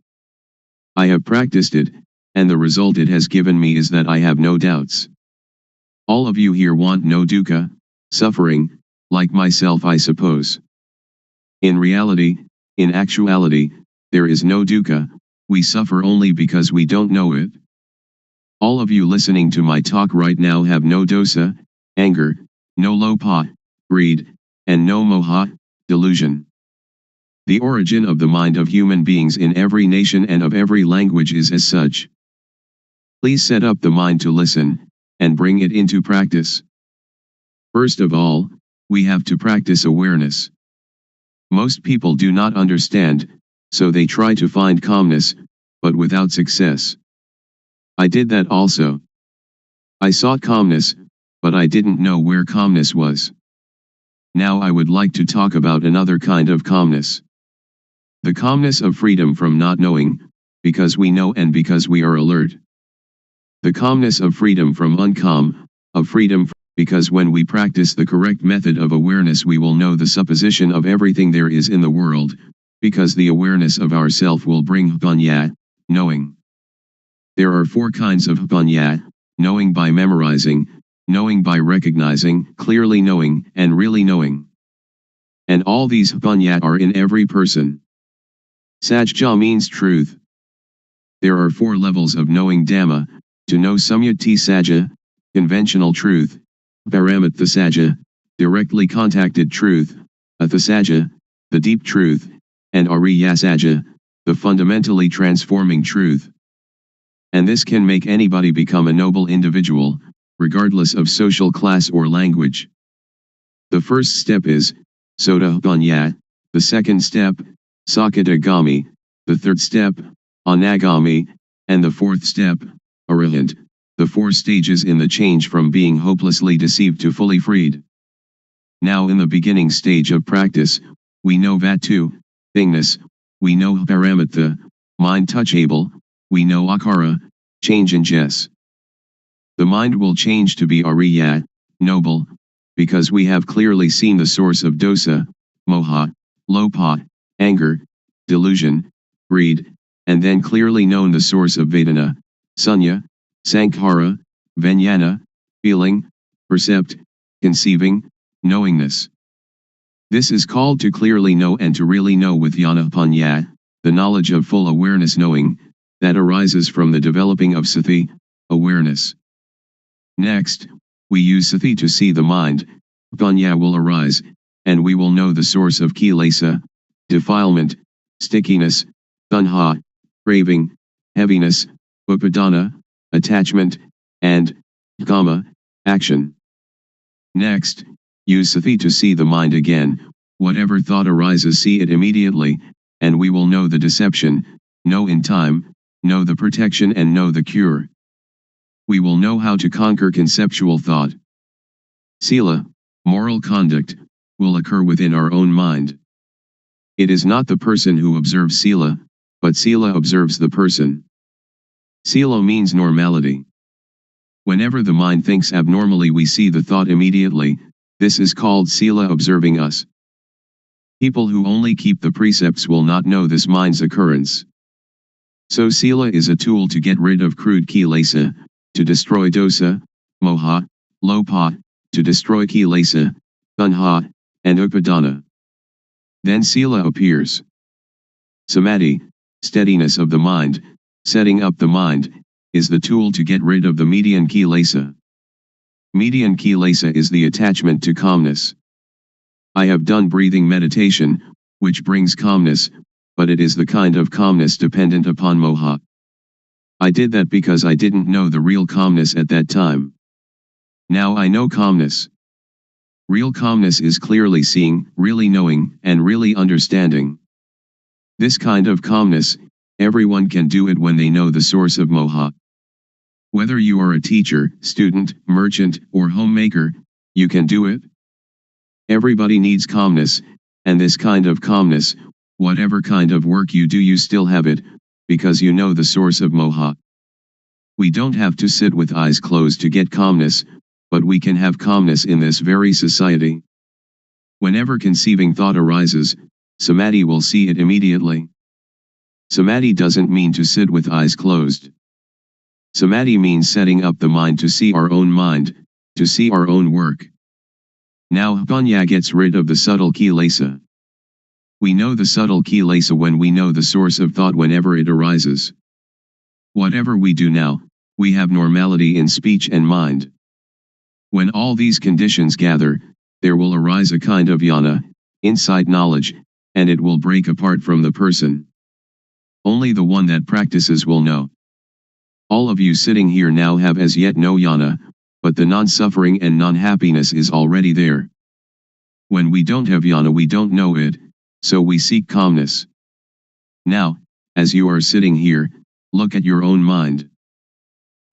I have practiced it, and the result it has given me is that I have no doubts. All of you here want no dukkha, suffering, like myself I suppose. In reality, in actuality, there is no dukkha, we suffer only because we don't know it. All of you listening to my talk right now have no dosa, anger, no lobha, greed, and no moha, delusion. The origin of the mind of human beings in every nation and of every language is as such. Please set up the mind to listen, and bring it into practice. First of all, we have to practice awareness. Most people do not understand, so they try to find calmness, but without success. I did that also. I sought calmness, but I didn't know where calmness was. Now I would like to talk about another kind of calmness. The calmness of freedom from not knowing, because we know and because we are alert. The calmness of freedom from uncalm, of freedom because when we practice the correct method of awareness we will know the supposition of everything there is in the world, because the awareness of ourself will bring panya, knowing. There are 4 kinds of panya, knowing by memorizing, knowing by recognizing, clearly knowing, and really knowing. And all these panya are in every person. Sajja means truth. There are 4 levels of knowing Dhamma, to know Samyati Sajja, conventional truth, Paramatha Sajja, directly contacted truth, Atha Sajja, the deep truth, and Ariya Sajja, the fundamentally transforming truth. And this can make anybody become a noble individual, regardless of social class or language. The first step is Sotapanya, the second step, Sakadagami, the third step, Anagami, and the fourth step, Arahant, the 4 stages in the change from being hopelessly deceived to fully freed. Now in the beginning stage of practice, we know Vatu, thingness, we know Paramatha, mind touchable, we know Akara, change in Jess. The mind will change to be Ariya, noble, because we have clearly seen the source of dosa, moha, lobha, anger, delusion, greed, and then clearly known the source of Vedana, sunya, sankhara, vijnana, feeling, percept, conceiving, knowingness. This is called to clearly know and to really know with Jnana-panya, the knowledge of full awareness knowing, that arises from the developing of sati, awareness. Next, we use sati to see the mind, panya will arise, and we will know the source of kilesa, defilement, stickiness, tanha, craving, heaviness, upadana, attachment, and kama, action. Next, use sati to see the mind again, whatever thought arises see it immediately, and we will know the deception, know in time, know the protection and know the cure. We will know how to conquer conceptual thought. Sila, moral conduct, will occur within our own mind. It is not the person who observes sila, but sila observes the person. Sila means normality. Whenever the mind thinks abnormally we see the thought immediately, this is called sila observing us. People who only keep the precepts will not know this mind's occurrence. So sila is a tool to get rid of crude kilesa, to destroy dosa, moha, lopa, to destroy kilesa, tanha, and upadana. Then sila appears. Samadhi, steadiness of the mind, setting up the mind, is the tool to get rid of the median kilesa. Median kilesa is the attachment to calmness. I have done breathing meditation, which brings calmness, but it is the kind of calmness dependent upon moha. I did that because I didn't know the real calmness at that time. Now I know calmness. Real calmness is clearly seeing, really knowing, and really understanding. This kind of calmness, everyone can do it when they know the source of moha. Whether you are a teacher, student, merchant, or homemaker, you can do it. Everybody needs calmness, and this kind of calmness, whatever kind of work you do, you still have it, because you know the source of moha. We don't have to sit with eyes closed to get calmness, but we can have calmness in this very society. Whenever conceiving thought arises, samadhi will see it immediately. Samadhi doesn't mean to sit with eyes closed. Samadhi means setting up the mind to see our own mind, to see our own work. Now panya gets rid of the subtle kilesa. We know the subtle kilesa when we know the source of thought whenever it arises. Whatever we do now, we have normality in speech and mind. When all these conditions gather, there will arise a kind of jnana, insight knowledge, and it will break apart from the person. Only the one that practices will know. All of you sitting here now have as yet no jnana, but the non-suffering and non-happiness is already there. When we don't have jnana, we don't know it, so we seek calmness. Now, as you are sitting here, look at your own mind.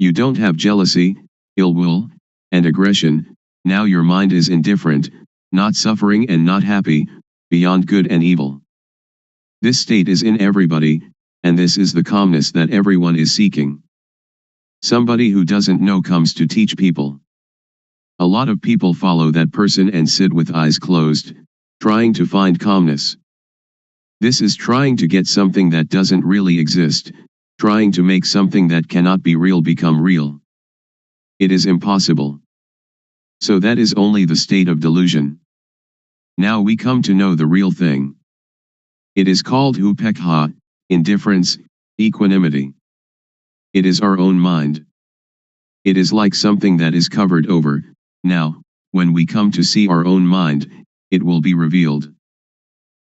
You don't have jealousy, ill will, and aggression. Now your mind is indifferent, not suffering and not happy, beyond good and evil. This state is in everybody, and this is the calmness that everyone is seeking. Somebody who doesn't know comes to teach people. A lot of people follow that person and sit with eyes closed, trying to find calmness. This is trying to get something that doesn't really exist, trying to make something that cannot be real become real. It is impossible. So that is only the state of delusion. Now we come to know the real thing. It is called upekha, indifference, equanimity. It is our own mind. It is like something that is covered over. Now, when we come to see our own mind, it will be revealed.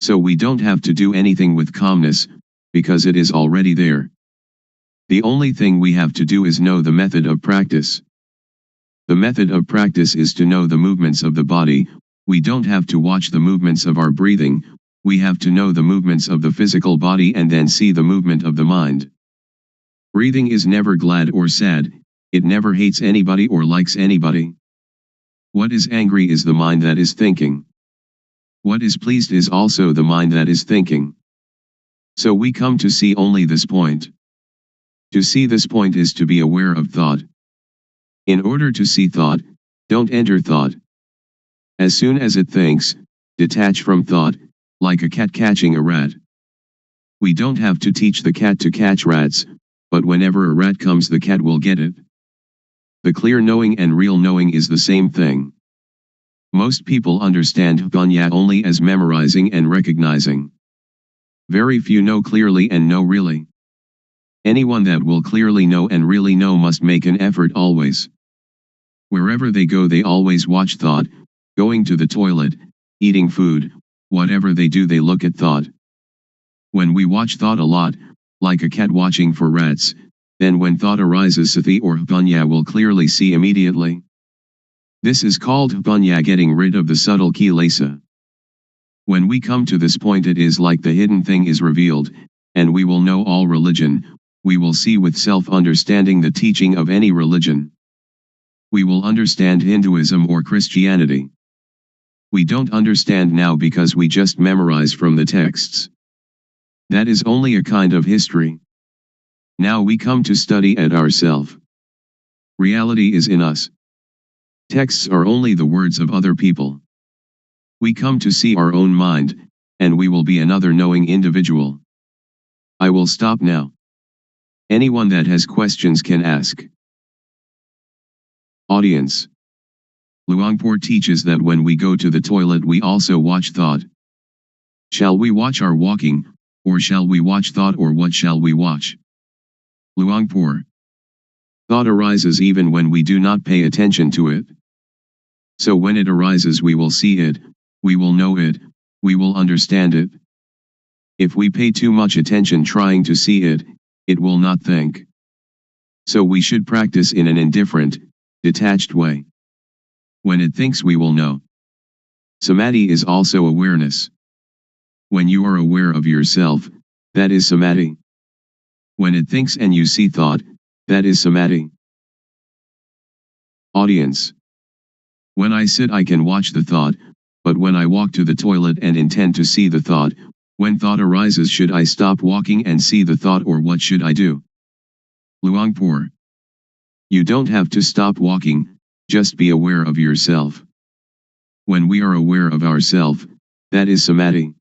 So we don't have to do anything with calmness, because it is already there. The only thing we have to do is know the method of practice. The method of practice is to know the movements of the body. We don't have to watch the movements of our breathing, we have to know the movements of the physical body and then see the movement of the mind. Breathing is never glad or sad, it never hates anybody or likes anybody. What is angry is the mind that is thinking. What is pleased is also the mind that is thinking. So we come to see only this point. To see this point is to be aware of thought. In order to see thought, don't enter thought. As soon as it thinks, detach from thought, like a cat catching a rat. We don't have to teach the cat to catch rats, but whenever a rat comes the cat will get it. The clear knowing and real knowing is the same thing. Most people understand panya only as memorizing and recognizing. Very few know clearly and know really. Anyone that will clearly know and really know must make an effort always. Wherever they go they always watch thought, going to the toilet, eating food, whatever they do they look at thought. When we watch thought a lot, like a cat watching for rats, then when thought arises sati or panya will clearly see immediately. This is called panya, getting rid of the subtle kilesa. When we come to this point it is like the hidden thing is revealed, and we will know all religion, we will see with self-understanding the teaching of any religion. We will understand Hinduism or Christianity. We don't understand now because we just memorize from the texts. That is only a kind of history. Now we come to study at ourselves. Reality is in us. Texts are only the words of other people. We come to see our own mind, and we will be another knowing individual. I will stop now. Anyone that has questions can ask. Audience. Luangpor teaches that when we go to the toilet we also watch thought. Shall we watch our walking, or shall we watch thought, or what shall we watch? Luangpor. Thought arises even when we do not pay attention to it. So when it arises we will see it, we will know it, we will understand it. If we pay too much attention trying to see it, it will not think. So we should practice in an indifferent, detached way. When it thinks we will know. Samadhi is also awareness. When you are aware of yourself, that is samadhi. When it thinks and you see thought, that is samadhi. Audience. When I sit I can watch the thought, but when I walk to the toilet and intend to see the thought, when thought arises should I stop walking and see the thought, or what should I do? Luangpor. You don't have to stop walking, just be aware of yourself. When we are aware of ourself, that is samadhi.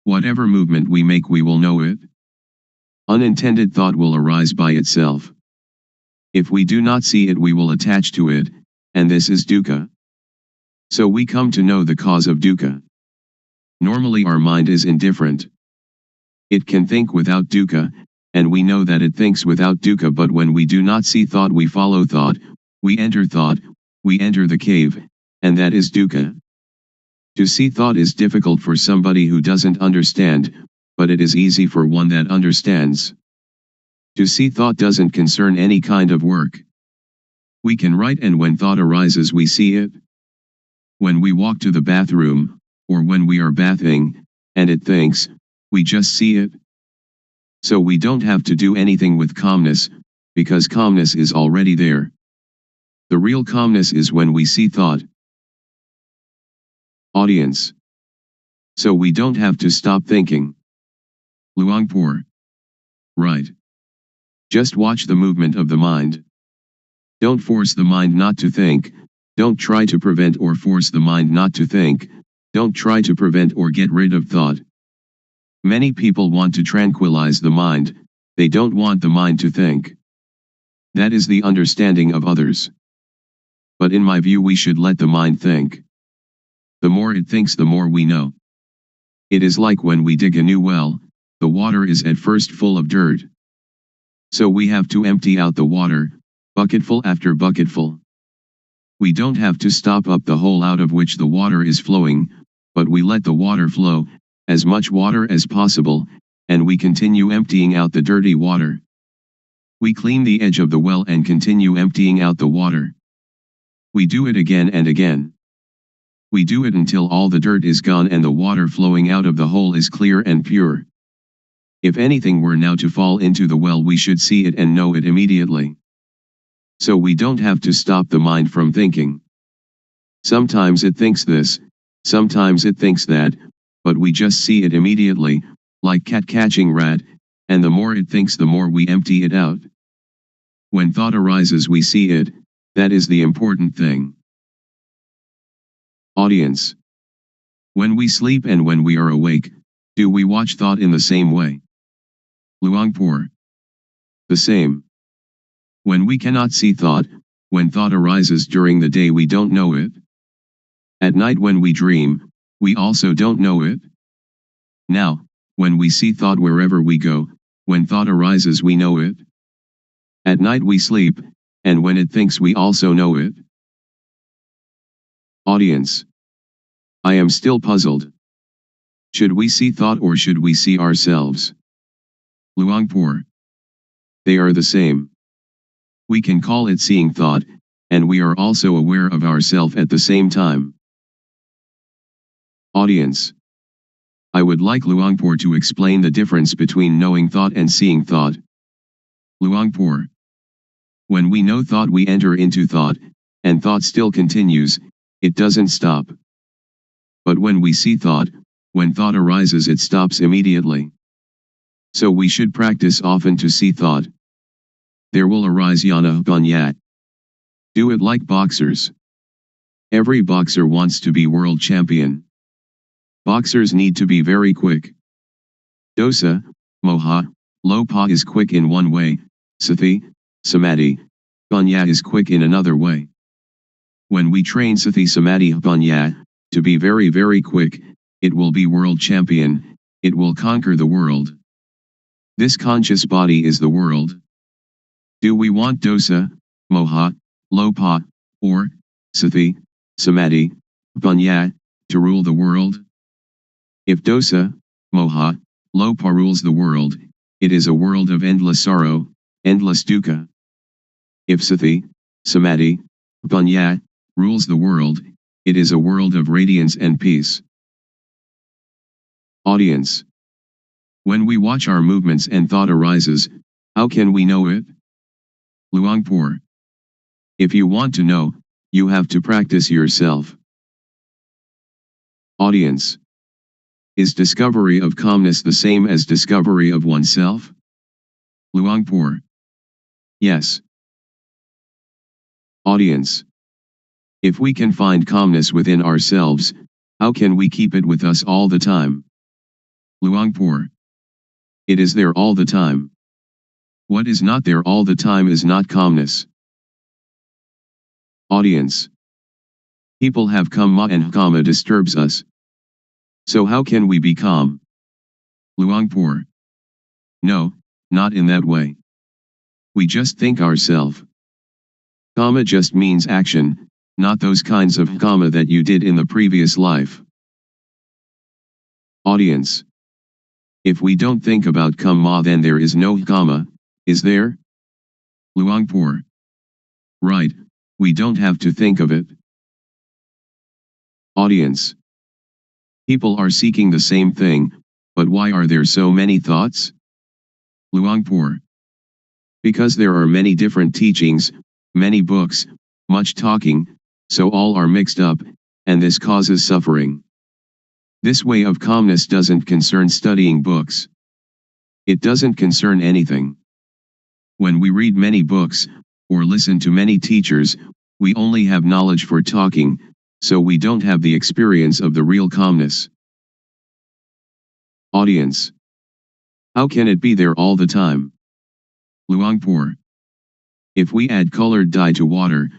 Whatever movement we make we will know it. Unintended thought will arise by itself. If we do not see it we will attach to it, and this is dukkha. So we come to know the cause of dukkha. Normally our mind is indifferent. It can think without dukkha, and we know that it thinks without dukkha, but when we do not see thought we follow thought, we enter the cave, and that is dukkha. To see thought is difficult for somebody who doesn't understand, but it is easy for one that understands. To see thought doesn't concern any kind of work. We can write, and when thought arises we see it. When we walk to the bathroom, or when we are bathing, and it thinks, we just see it. So we don't have to do anything with calmness, because calmness is already there. The real calmness is when we see thought. Audience. So we don't have to stop thinking. Luangpor. Right. Just watch the movement of the mind. Don't force the mind not to think, don't try to prevent or force the mind not to think, don't try to prevent or get rid of thought. Many people want to tranquilize the mind, they don't want the mind to think. That is the understanding of others. But in my view we should let the mind think. The more it thinks the more we know. It is like when we dig a new well, the water is at first full of dirt. So we have to empty out the water, bucketful after bucketful. We don't have to stop up the hole out of which the water is flowing, but we let the water flow, as much water as possible, and we continue emptying out the dirty water. We clean the edge of the well and continue emptying out the water. We do it again and again. We do it until all the dirt is gone and the water flowing out of the hole is clear and pure. If anything were now to fall into the well we should see it and know it immediately. So we don't have to stop the mind from thinking. Sometimes it thinks this, sometimes it thinks that, but we just see it immediately, like cat catching rat, and the more it thinks the more we empty it out. When thought arises we see it, that is the important thing. Audience. When we sleep and when we are awake, do we watch thought in the same way? Luangpor. The same. When we cannot see thought, when thought arises during the day we don't know it. At night when we dream, we also don't know it. Now, when we see thought wherever we go, when thought arises we know it. At night we sleep, and when it thinks we also know it. Audience. I am still puzzled. Should we see thought or should we see ourselves? Luangpor. They are the same. We can call it seeing thought, and we are also aware of ourself at the same time. Audience. I would like Luangpor to explain the difference between knowing thought and seeing thought. Luangpor. When we know thought we enter into thought, and thought still continues, it doesn't stop. But when we see thought, when thought arises it stops immediately. So we should practice often to see thought. There will arise yana banyat. Do it like boxers. Every boxer wants to be world champion. Boxers need to be very quick. Dosa, moha, lopa is quick in one way, sati, samadhi, banya is quick in another way. When we train Sati Samadhi Panya, to be very very quick, it will be world champion, it will conquer the world. This conscious body is the world. Do we want dosa, moha, lopa, or Sati, Samadhi, Panya, to rule the world? If dosa, moha, lopa rules the world, it is a world of endless sorrow, endless dukkha. If Sati, Samadhi, Panya, rules the world, it is a world of radiance and peace. Audience. When we watch our movements and thought arises, how can we know it? Luangpor. If you want to know, you have to practice yourself. Audience. Is discovery of calmness the same as discovery of oneself? Luangpor. Yes. Audience. If we can find calmness within ourselves, how can we keep it with us all the time? Luangpor. It is there all the time. What is not there all the time is not calmness. Audience. People have kamma and kamma disturbs us. So how can we be calm? Luangpor. No, not in that way. We just think ourselves. Kamma just means action, not those kinds of kamma that you did in the previous life. Audience. If we don't think about kamma, then there is no kamma, is there? Luangpor. Right, we don't have to think of it. Audience. People are seeking the same thing, but why are there so many thoughts? Luangpor. Because there are many different teachings, many books, much talking, so all are mixed up, and this causes suffering. This way of calmness doesn't concern studying books. It doesn't concern anything. When we read many books, or listen to many teachers, we only have knowledge for talking, so we don't have the experience of the real calmness. Audience. How can it be there all the time? Luangpor. If we add colored dye to water,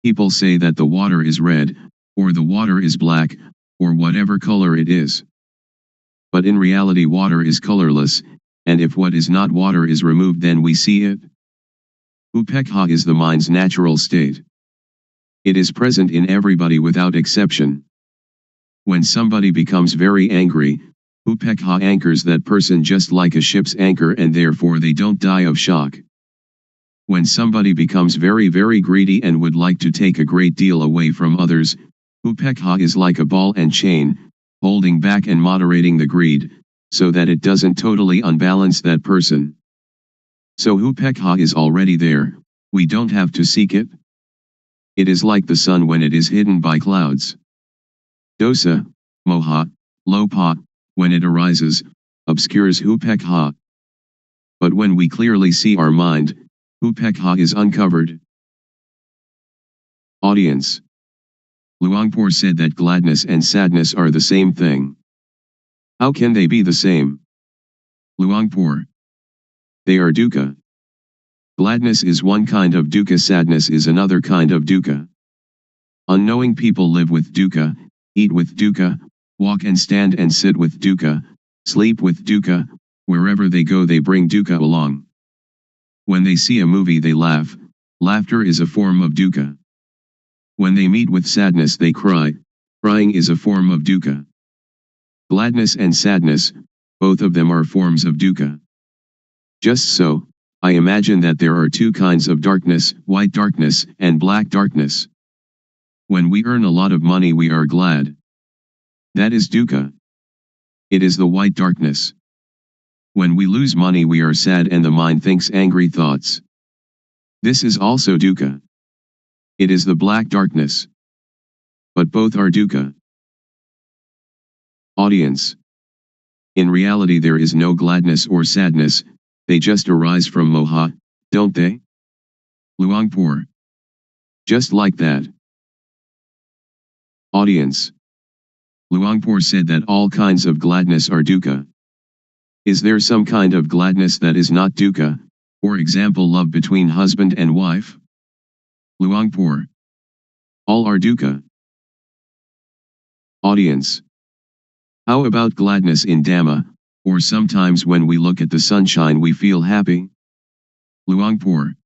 people say that the water is red, or the water is black, or whatever color it is. But in reality water is colorless, and if what is not water is removed then we see it. Upekkha is the mind's natural state. It is present in everybody without exception. When somebody becomes very angry, upekkha anchors that person just like a ship's anchor and therefore they don't die of shock. When somebody becomes very very greedy and would like to take a great deal away from others, upekkha is like a ball and chain, holding back and moderating the greed, so that it doesn't totally unbalance that person. So upekkha is already there, we don't have to seek it. It is like the sun when it is hidden by clouds. Dosa, moha, lopa, when it arises, obscures upekkha. But when we clearly see our mind, upekkha is uncovered. Audience. Luangpor said that gladness and sadness are the same thing. How can they be the same? Luangpor. They are dukkha. Gladness is one kind of dukkha, sadness is another kind of dukkha. Unknowing people live with dukkha, eat with dukkha, walk and stand and sit with dukkha, sleep with dukkha, wherever they go they bring dukkha along. When they see a movie they laugh, laughter is a form of dukkha. When they meet with sadness they cry, crying is a form of dukkha. Gladness and sadness, both of them are forms of dukkha. Just so, I imagine that there are two kinds of darkness, white darkness and black darkness. When we earn a lot of money we are glad. That is dukkha. It is the white darkness. When we lose money we are sad and the mind thinks angry thoughts. This is also dukkha. It is the black darkness. But both are dukkha. Audience. In reality there is no gladness or sadness, they just arise from moha, don't they? Luangpor. Just like that. Audience. Luangpor said that all kinds of gladness are dukkha. Is there some kind of gladness that is not dukkha, for example love between husband and wife? Luangpor. All are dukkha. Audience. How about gladness in Dhamma, or sometimes when we look at the sunshine we feel happy? Luangpor.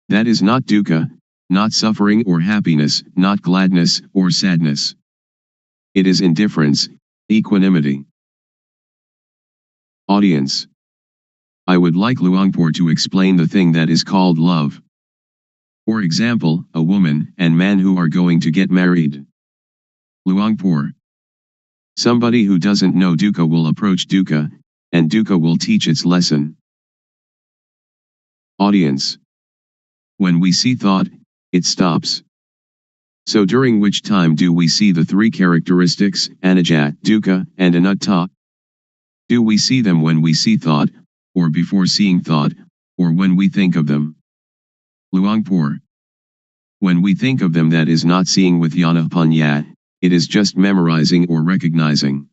That is not dukkha, not suffering or happiness, not gladness or sadness. It is indifference, equanimity. Audience. I would like Luangpor to explain the thing that is called love. For example, a woman and man who are going to get married. Luangpor. Somebody who doesn't know dukkha will approach dukkha, and dukkha will teach its lesson. Audience. When we see thought, it stops. So during which time do we see the three characteristics, anicca, dukkha, and anatta? Do we see them when we see thought, or before seeing thought, or when we think of them? Luangpor. When we think of them, that is not seeing with jnana-panya, it is just memorizing or recognizing.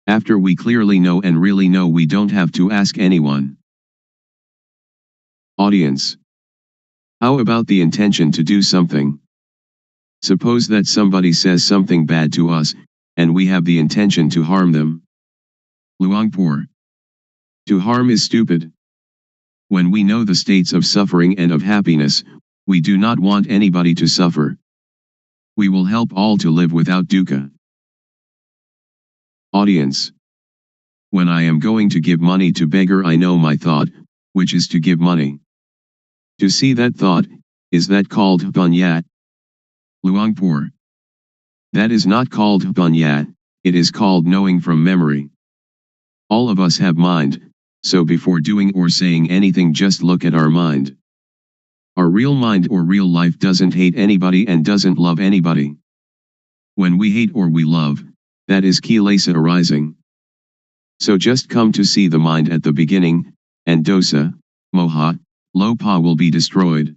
After we clearly know and really know, we don't have to ask anyone. Audience. How about the intention to do something? Suppose that somebody says something bad to us, and we have the intention to harm them. Luangpor. To harm is stupid. When we know the states of suffering and of happiness, we do not want anybody to suffer. We will help all to live without dukkha. Audience. When I am going to give money to beggar, I know my thought, which is to give money. To see that thought, is that called panya? Luangpor. That is not called panya, it is called knowing from memory. All of us have mind, so before doing or saying anything, just look at our mind. Our real mind or real life doesn't hate anybody and doesn't love anybody. When we hate or we love, that is kilesa arising. So just come to see the mind at the beginning, and dosa, moha, lopa will be destroyed.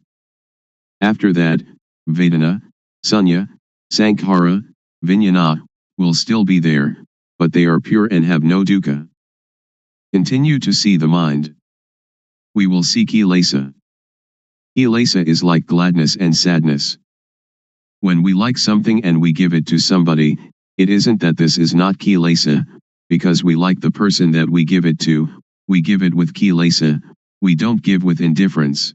After that, vedana, sunya, sankhara, vijnana, will still be there, but they are pure and have no dukkha. Continue to see the mind. We will see kilesa. Kilesa is like gladness and sadness. When we like something and we give it to somebody, it isn't that this is not kilesa, because we like the person that we give it to, we give it with kilesa, we don't give with indifference.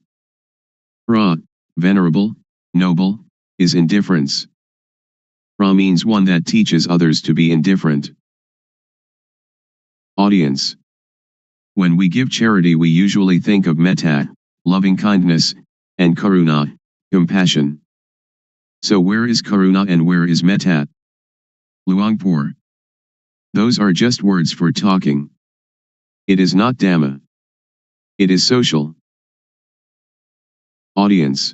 Ra, venerable, noble, is indifference. Ra means one that teaches others to be indifferent. Audience. When we give charity, we usually think of metta, loving kindness, and karuna, compassion. So where is karuna and where is metta? Luangpor. Those are just words for talking. It is not Dhamma. It is social. Audience.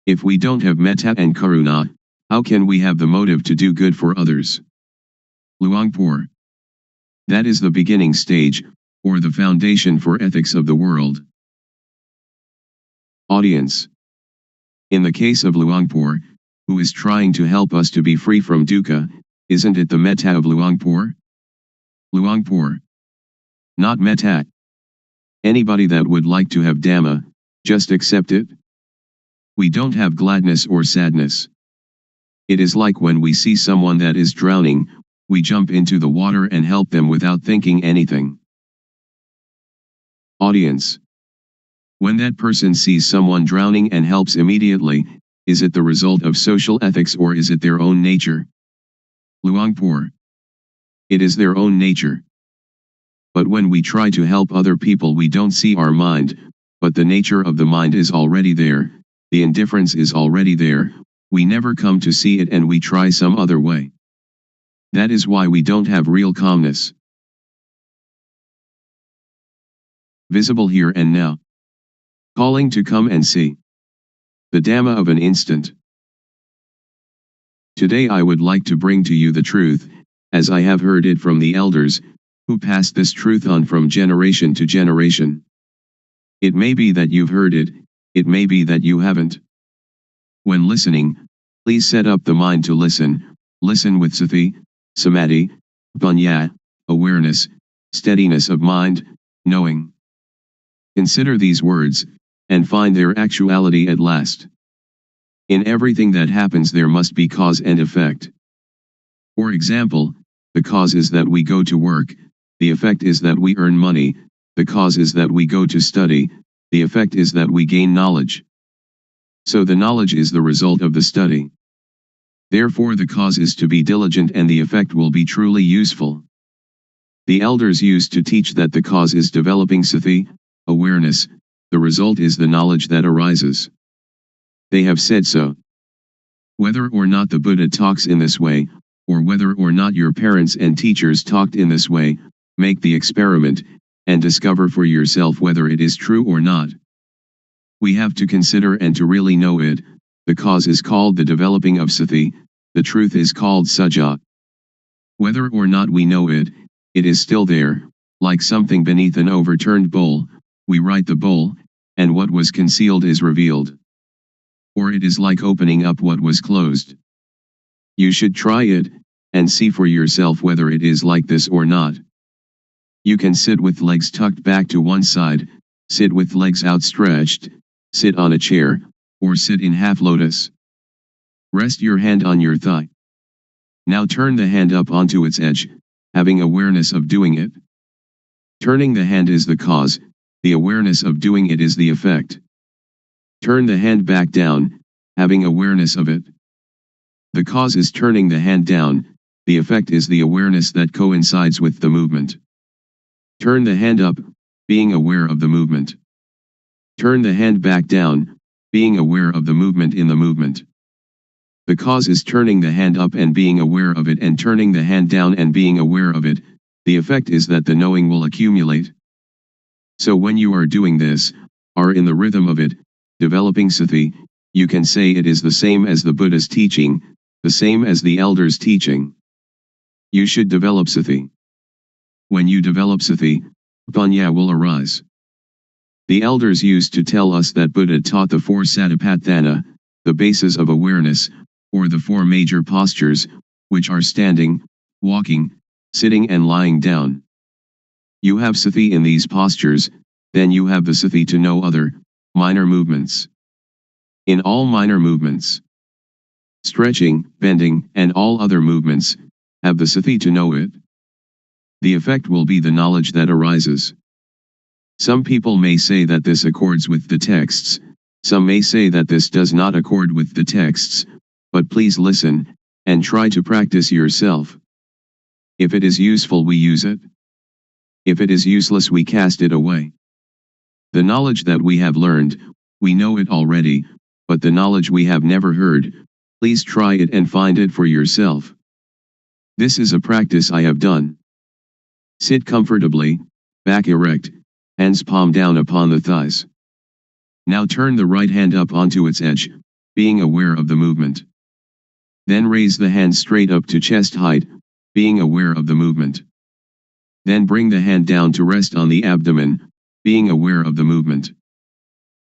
If we don't have metta and karuna, how can we have the motive to do good for others? Luangpor. That is the beginning stage, or the foundation for ethics of the world. Audience. In the case of Luangpor, who is trying to help us to be free from dukkha, isn't it the metta of Luangpor? Luangpor. Not metta. Anybody that would like to have Dhamma, just accept it. We don't have gladness or sadness. It is like when we see someone that is drowning, we jump into the water and help them without thinking anything. Audience. When that person sees someone drowning and helps immediately, is it the result of social ethics or is it their own nature? Luangpor. It is their own nature. But when we try to help other people, we don't see our mind, but the nature of the mind is already there, the indifference is already there, we never come to see it and we try some other way. That is why we don't have real calmness. Visible here and now. Calling to come and see. The Dhamma of an instant. Today I would like to bring to you the truth, as I have heard it from the elders, who passed this truth on from generation to generation. It may be that you've heard it, it may be that you haven't. When listening, please set up the mind to listen, listen with sati, samadhi, panya, awareness, steadiness of mind, knowing. Consider these words, and find their actuality at last. In everything that happens there must be cause and effect. For example, the cause is that we go to work, the effect is that we earn money, the cause is that we go to study, the effect is that we gain knowledge. So the knowledge is the result of the study. Therefore the cause is to be diligent and the effect will be truly useful. The elders used to teach that the cause is developing sati, awareness, the result is the knowledge that arises. They have said so. Whether or not the Buddha talks in this way, or whether or not your parents and teachers talked in this way, make the experiment, and discover for yourself whether it is true or not. We have to consider and to really know it. The cause is called the developing of sati, the truth is called sajja. Whether or not we know it, it is still there, like something beneath an overturned bowl, we right the bowl, and what was concealed is revealed. Or it is like opening up what was closed. You should try it, and see for yourself whether it is like this or not. You can sit with legs tucked back to one side, sit with legs outstretched, sit on a chair, or sit in half lotus. Rest your hand on your thigh. Now turn the hand up onto its edge, having awareness of doing it. Turning the hand is the cause, the awareness of doing it is the effect. Turn the hand back down, having awareness of it. The cause is turning the hand down, the effect is the awareness that coincides with the movement. Turn the hand up, being aware of the movement. Turn the hand back down, being aware of the movement in the movement. The cause is turning the hand up and being aware of it and turning the hand down and being aware of it, the effect is that the knowing will accumulate. So when you are doing this, are in the rhythm of it, developing sati, you can say it is the same as the Buddha's teaching, the same as the elders' teaching. You should develop sati. When you develop sati, panya will arise. The elders used to tell us that Buddha taught the four satipatthana, the bases of awareness, or the four major postures, which are standing, walking, sitting and lying down. You have sati in these postures, then you have the sati to know other, minor movements. In all minor movements, stretching, bending, and all other movements, have the sati to know it. The effect will be the knowledge that arises. Some people may say that this accords with the texts, some may say that this does not accord with the texts, but please listen, and try to practice yourself. If it is useful we use it. If it is useless we cast it away. The knowledge that we have learned, we know it already, but the knowledge we have never heard, please try it and find it for yourself. This is a practice I have done. Sit comfortably, back erect, hands palm down upon the thighs. Now turn the right hand up onto its edge, being aware of the movement. Then raise the hand straight up to chest height, being aware of the movement. Then bring the hand down to rest on the abdomen, being aware of the movement.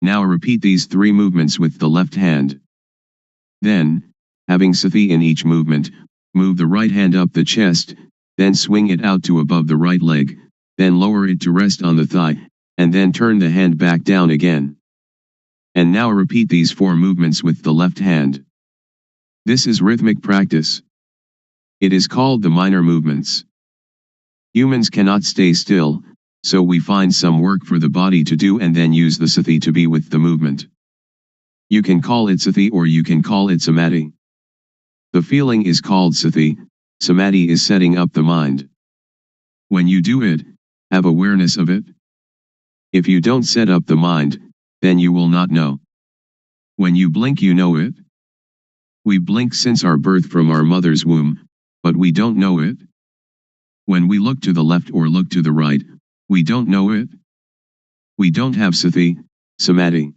Now repeat these three movements with the left hand. Then, having sati in each movement, move the right hand up the chest, then swing it out to above the right leg, then lower it to rest on the thigh, and then turn the hand back down again. And now repeat these four movements with the left hand. This is rhythmic practice. It is called the minor movements. Humans cannot stay still, so we find some work for the body to do and then use the sati to be with the movement. You can call it sati or you can call it samadhi. The feeling is called sati, samadhi is setting up the mind. When you do it, have awareness of it. If you don't set up the mind, then you will not know. When you blink you know it. We blink since our birth from our mother's womb, but we don't know it. When we look to the left or look to the right, we don't know it. We don't have sati, samadhi.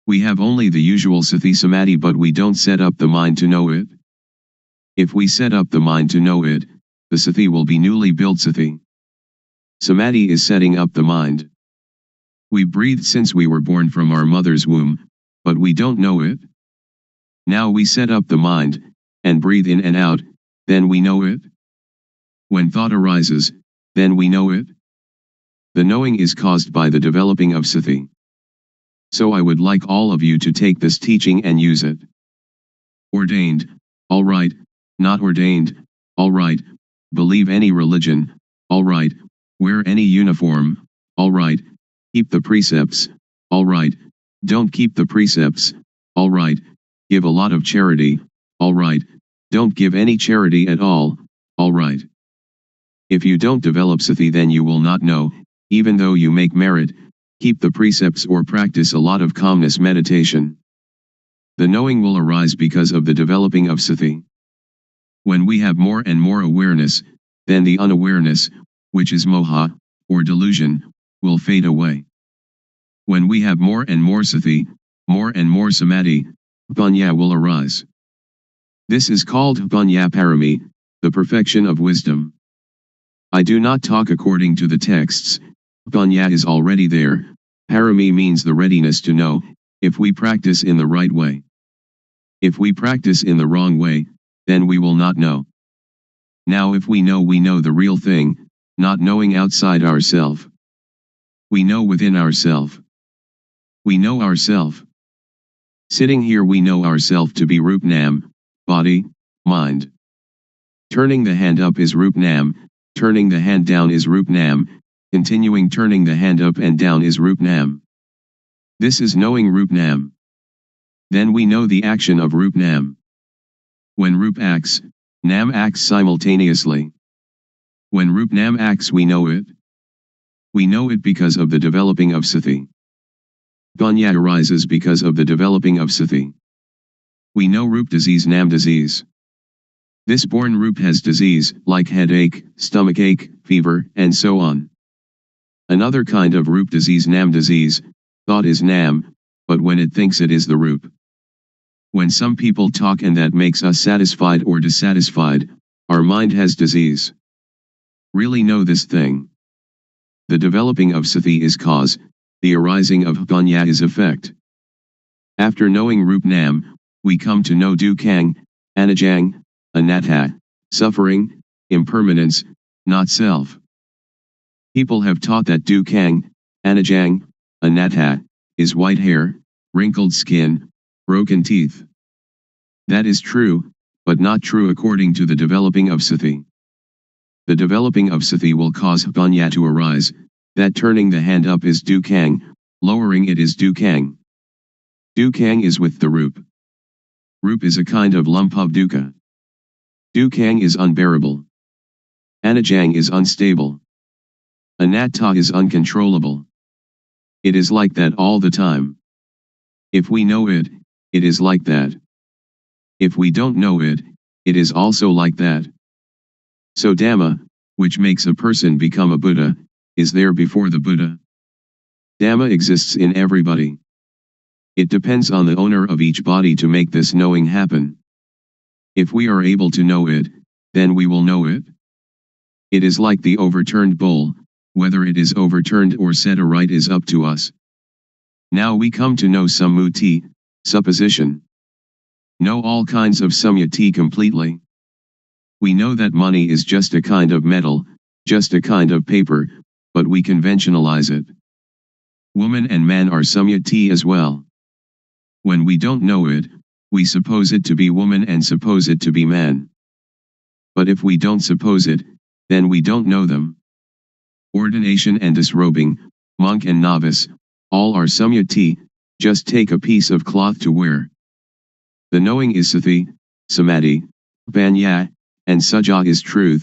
We have only the usual sati samadhi but we don't set up the mind to know it. If we set up the mind to know it, the sati will be newly built sati. Samadhi is setting up the mind. We breathe since we were born from our mother's womb, but we don't know it. Now we set up the mind, and breathe in and out, then we know it. When thought arises, then we know it. The knowing is caused by the developing of sati. So I would like all of you to take this teaching and use it. Ordained, all right. Not ordained, all right. Believe any religion, all right. Wear any uniform, all right. Keep the precepts, all right. Don't keep the precepts, all right. Give a lot of charity, all right. Don't give any charity at all, all right. If you don't develop sati, then you will not know, even though you make merit, keep the precepts or practice a lot of calmness meditation. The knowing will arise because of the developing of sati. When we have more and more awareness, then the unawareness, which is moha, or delusion, will fade away. When we have more and more sati, more and more samadhi, panya will arise. This is called panya parami, the perfection of wisdom. I do not talk according to the texts. Panya is already there. Parami means the readiness to know, if we practice in the right way. If we practice in the wrong way, then we will not know. Now if we know the real thing, not knowing outside ourself. We know within ourself. We know ourself. Sitting here we know ourself to be Rup Nam, body, mind. Turning the hand up is Rup Nam, turning the hand down is Rup Nam, continuing turning the hand up and down is Rup Nam. This is knowing Rup Nam. Then we know the action of Rup Nam. When Rup acts, Nam acts simultaneously. When Rup Nam acts we know it. We know it because of the developing of sati. Panya arises because of the developing of sati. We know Rup disease, Nam disease. This born Rup has disease, like headache, stomachache, fever, and so on. Another kind of Rup disease, Nam disease, thought is Nam, but when it thinks it is the Rup. When some people talk and that makes us satisfied or dissatisfied, our mind has disease. Really know this thing. The developing of sati is cause, the arising of panya is effect. After knowing Rup Nam, we come to know dukkang, anajang, anatta, suffering, impermanence, not self. People have taught that dukkang, anajang, anatta, is white hair, wrinkled skin, broken teeth. That is true, but not true according to the developing of sati. The developing of sati will cause panya to arise, that turning the hand up is dukkang, lowering it is dukkang. Dukkang is with the Rup. Rup is a kind of lump of dukkha. Dukkang is unbearable. Anajang is unstable. Anatta is uncontrollable. It is like that all the time. If we know it, it is like that. If we don't know it, it is also like that. So Dhamma, which makes a person become a Buddha, is there before the Buddha. Dhamma exists in everybody. It depends on the owner of each body to make this knowing happen. If we are able to know it, then we will know it. It is like the overturned bowl, whether it is overturned or set aright is up to us. Now we come to know sammuti, supposition. Know all kinds of samyati completely. We know that money is just a kind of metal, just a kind of paper, but we conventionalize it. Woman and man are samyati as well. When we don't know it, we suppose it to be woman and suppose it to be man. But if we don't suppose it, then we don't know them. Ordination and disrobing, monk and novice, all are samyati, just take a piece of cloth to wear. The knowing is sati, samadhi, panya, and saja is truth.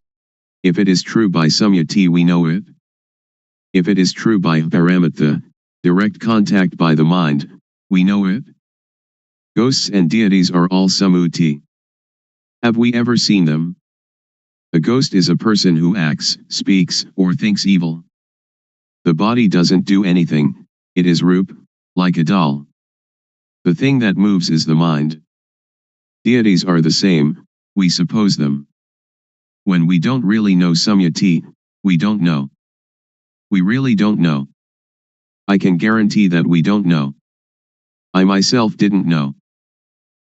If it is true by samyati we know it. If it is true by paramatha, direct contact by the mind, we know it. Ghosts and deities are all sammuti. Have we ever seen them? A ghost is a person who acts, speaks, or thinks evil. The body doesn't do anything, it is Rup, like a doll. The thing that moves is the mind. Deities are the same, we suppose them. When we don't really know samyati, we don't know. We really don't know. I can guarantee that we don't know. I myself didn't know.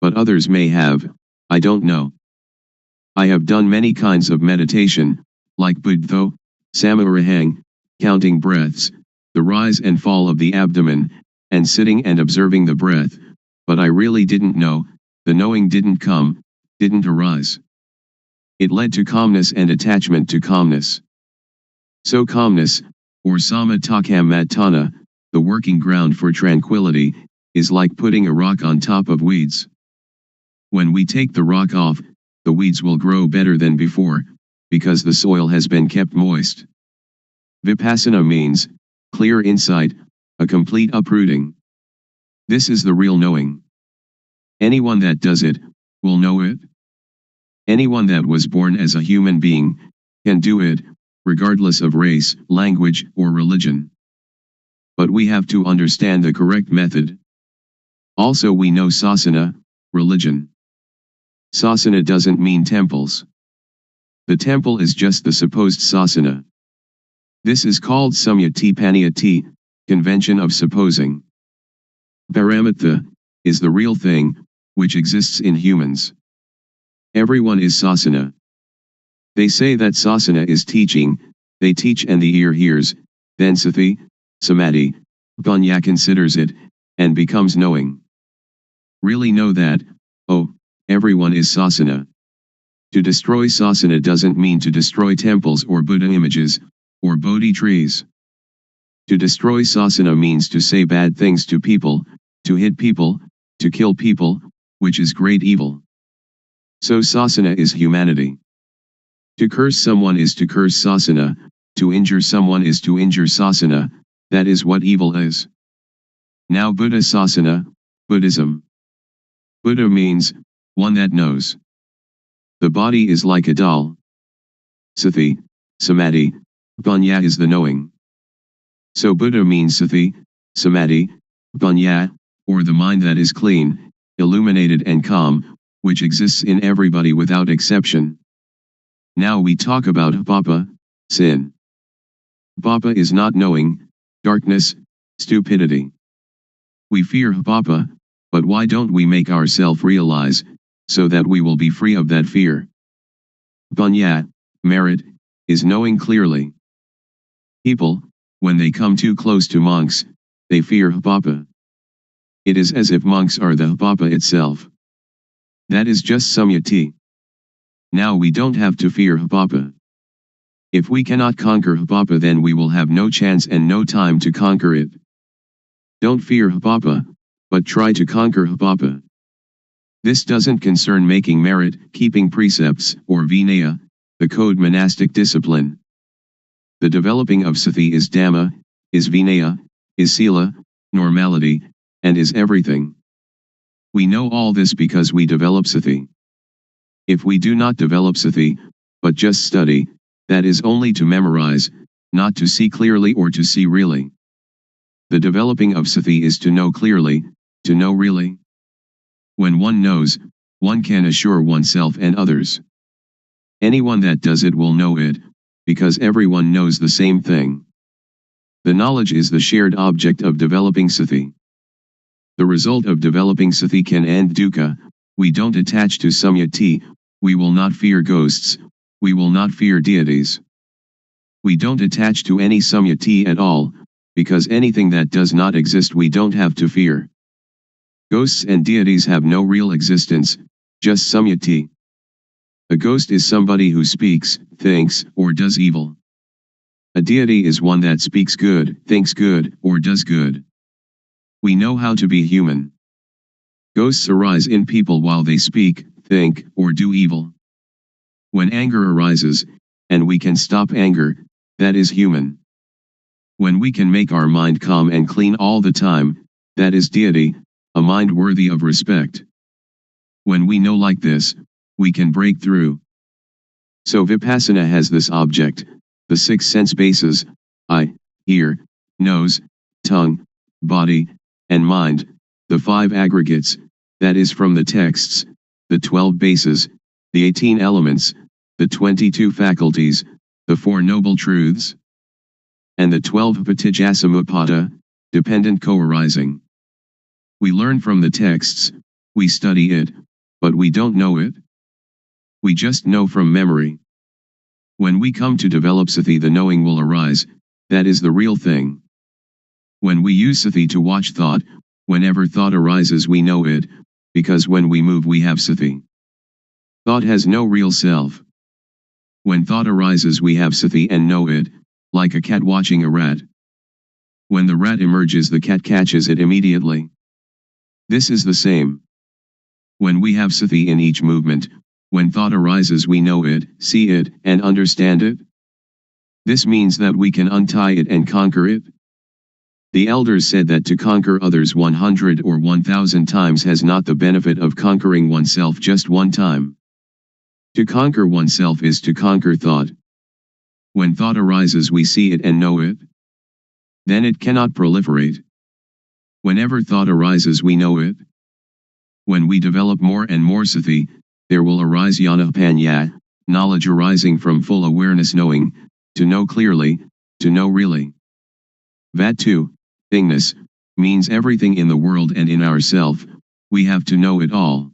But others may have, I don't know. I have done many kinds of meditation, like Buddho, Samarahang, counting breaths, the rise and fall of the abdomen, and sitting and observing the breath, but I really didn't know, the knowing didn't come, didn't arise. It led to calmness and attachment to calmness. So calmness, or samatthana, the working ground for tranquility, is like putting a rock on top of weeds. When we take the rock off, the weeds will grow better than before, because the soil has been kept moist. Vipassana means clear insight, a complete uprooting. This is the real knowing. Anyone that does it, will know it. Anyone that was born as a human being, can do it, regardless of race, language, or religion. But we have to understand the correct method. Also we know sasana, religion. Sasana doesn't mean temples. The temple is just the supposed sasana. This is called samyati-paniyati, convention of supposing. Paramatha is the real thing, which exists in humans. Everyone is sasana. They say that sasana is teaching, they teach and the ear hears, then sati, samadhi, panya considers it, and becomes knowing. Really know that, oh, everyone is sasana. To destroy sasana doesn't mean to destroy temples or Buddha images, or Bodhi trees. To destroy sasana means to say bad things to people, to hit people, to kill people, which is great evil. So sasana is humanity. To curse someone is to curse sasana, to injure someone is to injure sasana, that is what evil is. Now Buddha sasana, Buddhism. Buddha means, one that knows. The body is like a doll. Sati, samadhi, panya is the knowing. So Buddha means sati, samadhi, panya, or the mind that is clean, illuminated and calm, which exists in everybody without exception. Now we talk about papa, sin. Papa is not knowing, darkness, stupidity. We fear papa, but why don't we make ourselves realize, so that we will be free of that fear? Panya, merit, is knowing clearly. People, when they come too close to monks, they fear papa. It is as if monks are the papa itself. That is just samyati. Now we don't have to fear papa. If we cannot conquer papa, then we will have no chance and no time to conquer it. Don't fear papa, but try to conquer papa. This doesn't concern making merit, keeping precepts, or vinaya, the code monastic discipline. The developing of sati is dhamma, is vinaya, is sila, normality, and is everything. We know all this because we develop sati. If we do not develop sati, but just study, that is only to memorize, not to see clearly or to see really. The developing of sati is to know clearly, to know really. When one knows, one can assure oneself and others. Anyone that does it will know it, because everyone knows the same thing. The knowledge is the shared object of developing sati. The result of developing sati can end dukkha. We don't attach to samyati, we will not fear ghosts, we will not fear deities. We don't attach to any samyati at all, because anything that does not exist we don't have to fear. Ghosts and deities have no real existence, just samyati. A ghost is somebody who speaks, thinks, or does evil. A deity is one that speaks good, thinks good, or does good. We know how to be human. Ghosts arise in people while they speak, think, or do evil. When anger arises, and we can stop anger, that is human. When we can make our mind calm and clean all the time, that is deity, a mind worthy of respect. When we know like this, we can break through. So Vipassana has this object, the 6 sense bases, eye, ear, nose, tongue, body, and mind, the 5 aggregates, that is from the texts, the 12 bases, the 18 elements, the 22 faculties, the 4 noble truths, and the 12 patijjasamuppada, dependent co-arising. We learn from the texts, we study it, but we don't know it. We just know from memory. When we come to develop sati, the knowing will arise, that is the real thing. When we use sati to watch thought, whenever thought arises we know it, because when we move we have sati. Thought has no real self. When thought arises we have sati and know it, like a cat watching a rat. When the rat emerges the cat catches it immediately. This is the same. When we have sati in each movement, when thought arises we know it, see it, and understand it. This means that we can untie it and conquer it. The elders said that to conquer others 100 or 1,000 times has not the benefit of conquering oneself just one time. To conquer oneself is to conquer thought. When thought arises we see it and know it. Then it cannot proliferate. Whenever thought arises we know it. When we develop more and more sati, there will arise jnana-panya, knowledge arising from full awareness, knowing, to know clearly, to know really. Vatu, thingness, means everything in the world and in ourself, we have to know it all.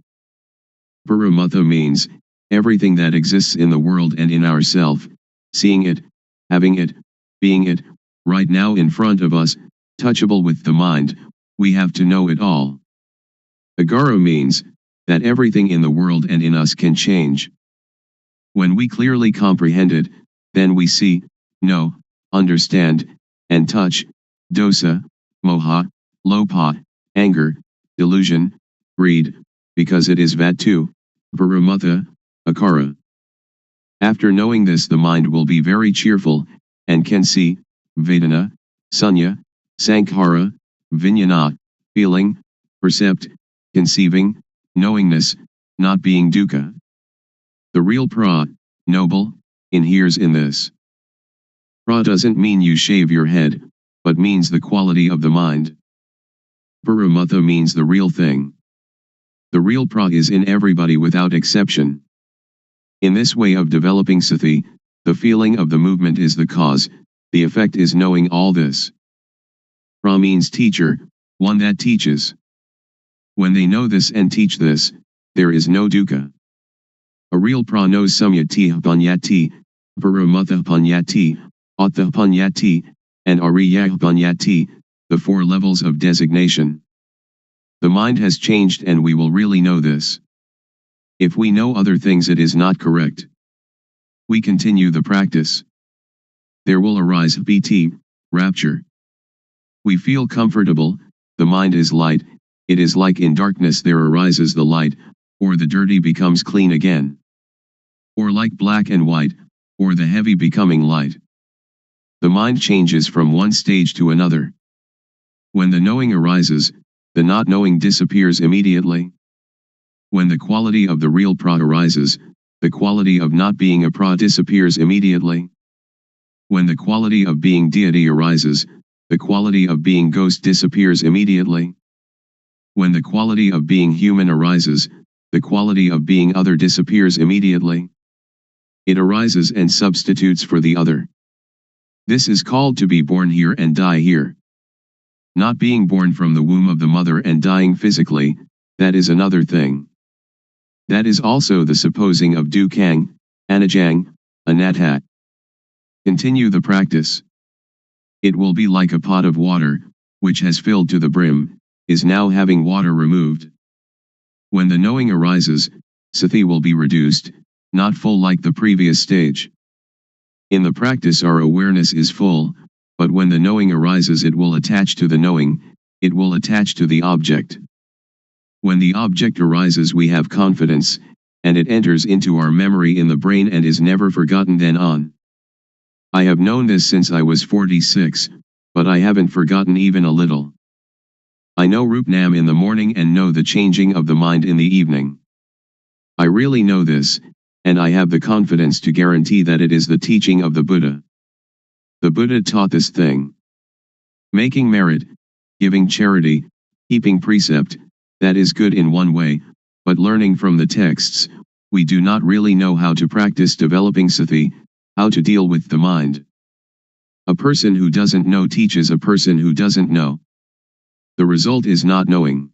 Paramutta means, everything that exists in the world and in ourself, seeing it, having it, being it, right now in front of us, touchable with the mind, we have to know it all. Agara means, that everything in the world and in us can change. When we clearly comprehend it, then we see, know, understand, and touch, dosa, moha, lopa, anger, delusion, greed, because it is vatu, paramutta, akara. After knowing this the mind will be very cheerful, and can see, vedana, sunya, sankhara, vijnana, feeling, percept, conceiving, knowingness, not being dukkha. The real pra, noble, inheres in this. Pra doesn't mean you shave your head, but means the quality of the mind. Paramutta means the real thing. The real pra is in everybody without exception. In this way of developing sati, the feeling of the movement is the cause, the effect is knowing all this. Pra means teacher, one that teaches. When they know this and teach this, there is no dukkha. A real pra knows samyati panyati, paramutta panyati, atta panyati, and ariya panyati, the four levels of designation. The mind has changed and we will really know this. If we know other things it is not correct. We continue the practice. There will arise biti, rapture. We feel comfortable, the mind is light, it is like in darkness there arises the light, or the dirty becomes clean again. Or like black and white, or the heavy becoming light. The mind changes from one stage to another. When the knowing arises, the not knowing disappears immediately. When the quality of the real pra arises, the quality of not being a pra disappears immediately. When the quality of being deity arises, the quality of being ghost disappears immediately. When the quality of being human arises, the quality of being other disappears immediately. It arises and substitutes for the other. This is called to be born here and die here. Not being born from the womb of the mother and dying physically, that is another thing. That is also the supposing of dukkang, anajang, anatta. Continue the practice. It will be like a pot of water, which has filled to the brim, is now having water removed. When the knowing arises, sati will be reduced, not full like the previous stage. In the practice our awareness is full, but when the knowing arises it will attach to the knowing, it will attach to the object. When the object arises we have confidence, and it enters into our memory in the brain and is never forgotten then on. I have known this since I was 46, but I haven't forgotten even a little. I know Rupnam in the morning and know the changing of the mind in the evening. I really know this, and I have the confidence to guarantee that it is the teaching of the Buddha. The Buddha taught this thing. Making merit, giving charity, keeping precept, that is good in one way, but learning from the texts, we do not really know how to practice developing sati, how to deal with the mind. A person who doesn't know teaches a person who doesn't know. The result is not knowing.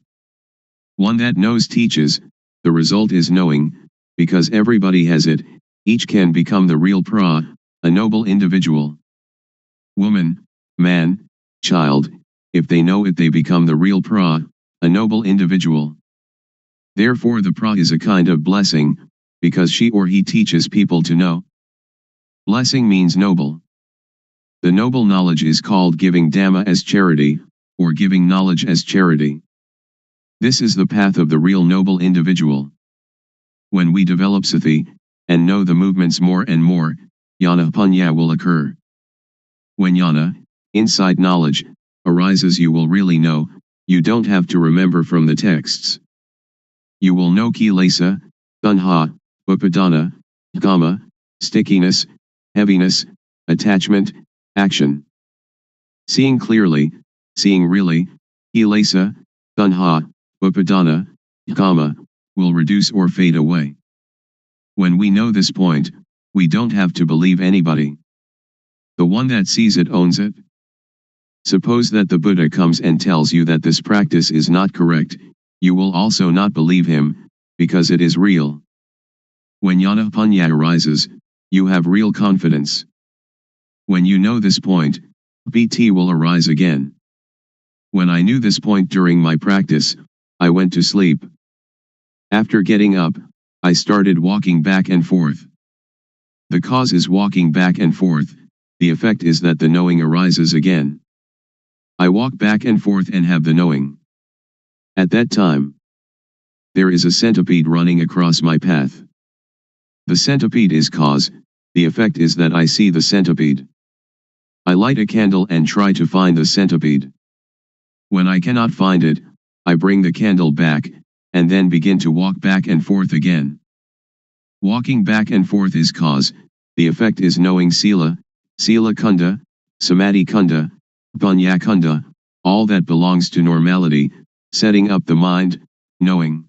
One that knows teaches, the result is knowing, because everybody has it, each can become the real pra, a noble individual. Woman, man, child, if they know it they become the real pra, a noble individual. Therefore the pra is a kind of blessing, because she or he teaches people to know. Blessing means noble. The noble knowledge is called giving Dhamma as charity, or giving knowledge as charity. This is the path of the real noble individual. When we develop sati, and know the movements more and more, jnana paññā will occur. When jnana, insight knowledge, arises you will really know, you don't have to remember from the texts. You will know kilesa, tanha, upadana, kama, stickiness, heaviness, attachment, action. Seeing clearly, seeing really, kilesa, tanha, upadana, kama, will reduce or fade away. When we know this point, we don't have to believe anybody. The one that sees it owns it. Suppose that the Buddha comes and tells you that this practice is not correct, you will also not believe him, because it is real. When jnana paññā arises, you have real confidence. When you know this point, BT will arise again. When I knew this point during my practice, I went to sleep. After getting up, I started walking back and forth. The cause is walking back and forth, the effect is that the knowing arises again. I walk back and forth and have the knowing. At that time, there is a centipede running across my path. The centipede is cause, the effect is that I see the centipede. I light a candle and try to find the centipede. When I cannot find it, I bring the candle back, and then begin to walk back and forth again. Walking back and forth is cause, the effect is knowing sila, sila kunda, samadhi kunda, paññā kunda, all that belongs to normality, setting up the mind, knowing.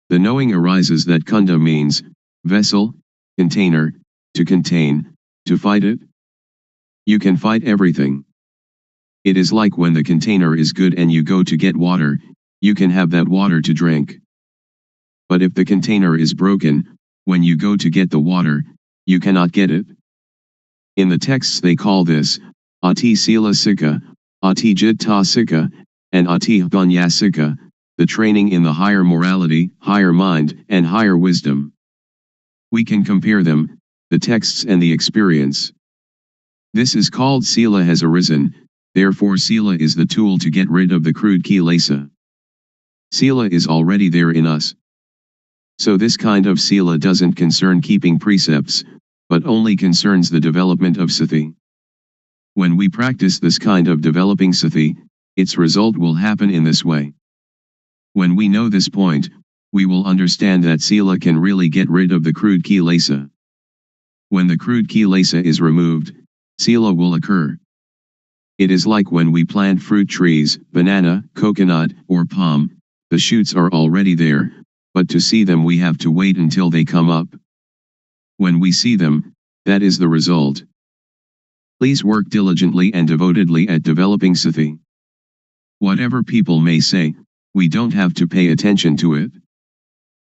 The knowing arises that kunda means, vessel, container, to contain, to fight it. You can fight everything. It is like when the container is good and you go to get water, you can have that water to drink. But if the container is broken, when you go to get the water, you cannot get it. In the texts they call this, ati sila sikha, ati jitta sikha, and ati paññā sikha, the training in the higher morality, higher mind, and higher wisdom. We can compare them, the texts and the experience. This is called sila has arisen, therefore sila is the tool to get rid of the crude kilesa. Sila is already there in us. So this kind of sila doesn't concern keeping precepts, but only concerns the development of sati. When we practice this kind of developing sati, its result will happen in this way. When we know this point, we will understand that sila can really get rid of the crude kilesa. When the crude kilesa is removed, sila will occur. It is like when we plant fruit trees, banana, coconut, or palm, the shoots are already there, but to see them we have to wait until they come up. When we see them, that is the result. Please work diligently and devotedly at developing sati. Whatever people may say, we don't have to pay attention to it.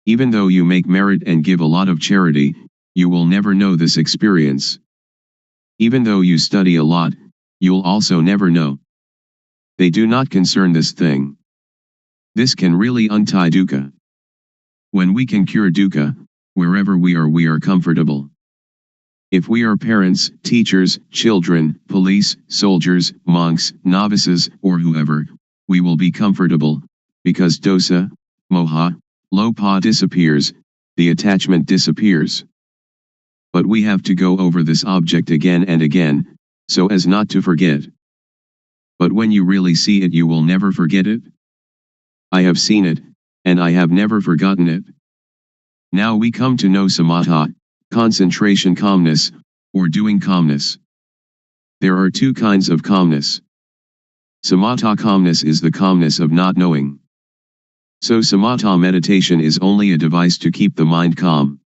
Even though you make merit and give a lot of charity, you will never know this experience. Even though you study a lot, you'll also never know. They do not concern this thing. This can really untie dukkha. When we can cure dukkha, wherever we are comfortable. If we are parents, teachers, children, police, soldiers, monks, novices, or whoever, we will be comfortable, because dosa, moha, lopa disappears, the attachment disappears. But we have to go over this object again and again, so as not to forget. But when you really see it you will never forget it. I have seen it, and I have never forgotten it. Now we come to know samatha, concentration calmness, or doing calmness. There are two kinds of calmness. Samatha calmness is the calmness of not knowing. So samatha meditation is only a device to keep the mind calm.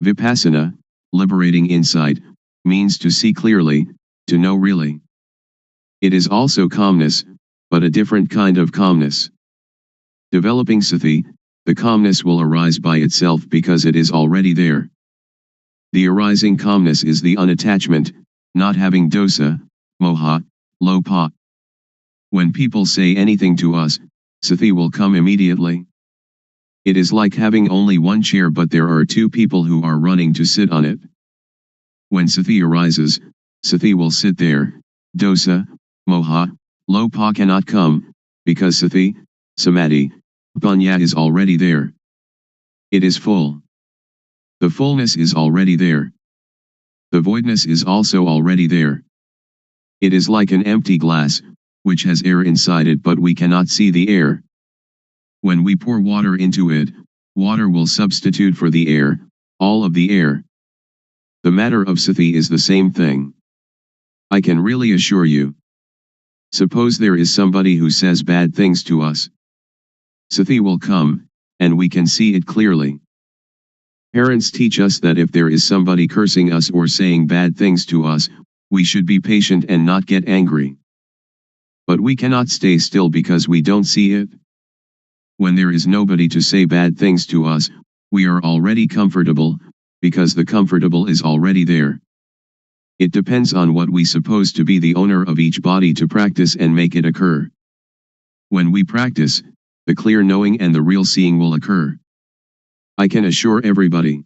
Vipassana, liberating insight, means to see clearly, to know really. It is also calmness, but a different kind of calmness. Developing sati, the calmness will arise by itself because it is already there. The arising calmness is the unattachment, not having dosa, moha, lopa. When people say anything to us, sati will come immediately. It is like having only one chair but there are two people who are running to sit on it. When sati arises, sati will sit there. Dosa, moha, lopa cannot come, because sati, samadhi, panya is already there. It is full. The fullness is already there. The voidness is also already there. It is like an empty glass, which has air inside it but we cannot see the air. When we pour water into it, water will substitute for the air, all of the air. The matter of sati is the same thing. I can really assure you. Suppose there is somebody who says bad things to us. Sati will come, and we can see it clearly. Parents teach us that if there is somebody cursing us or saying bad things to us, we should be patient and not get angry. But we cannot stay still because we don't see it. When there is nobody to say bad things to us, we are already comfortable, because the comfortable is already there. It depends on what we suppose to be the owner of each body to practice and make it occur. When we practice, the clear knowing and the real seeing will occur. I can assure everybody.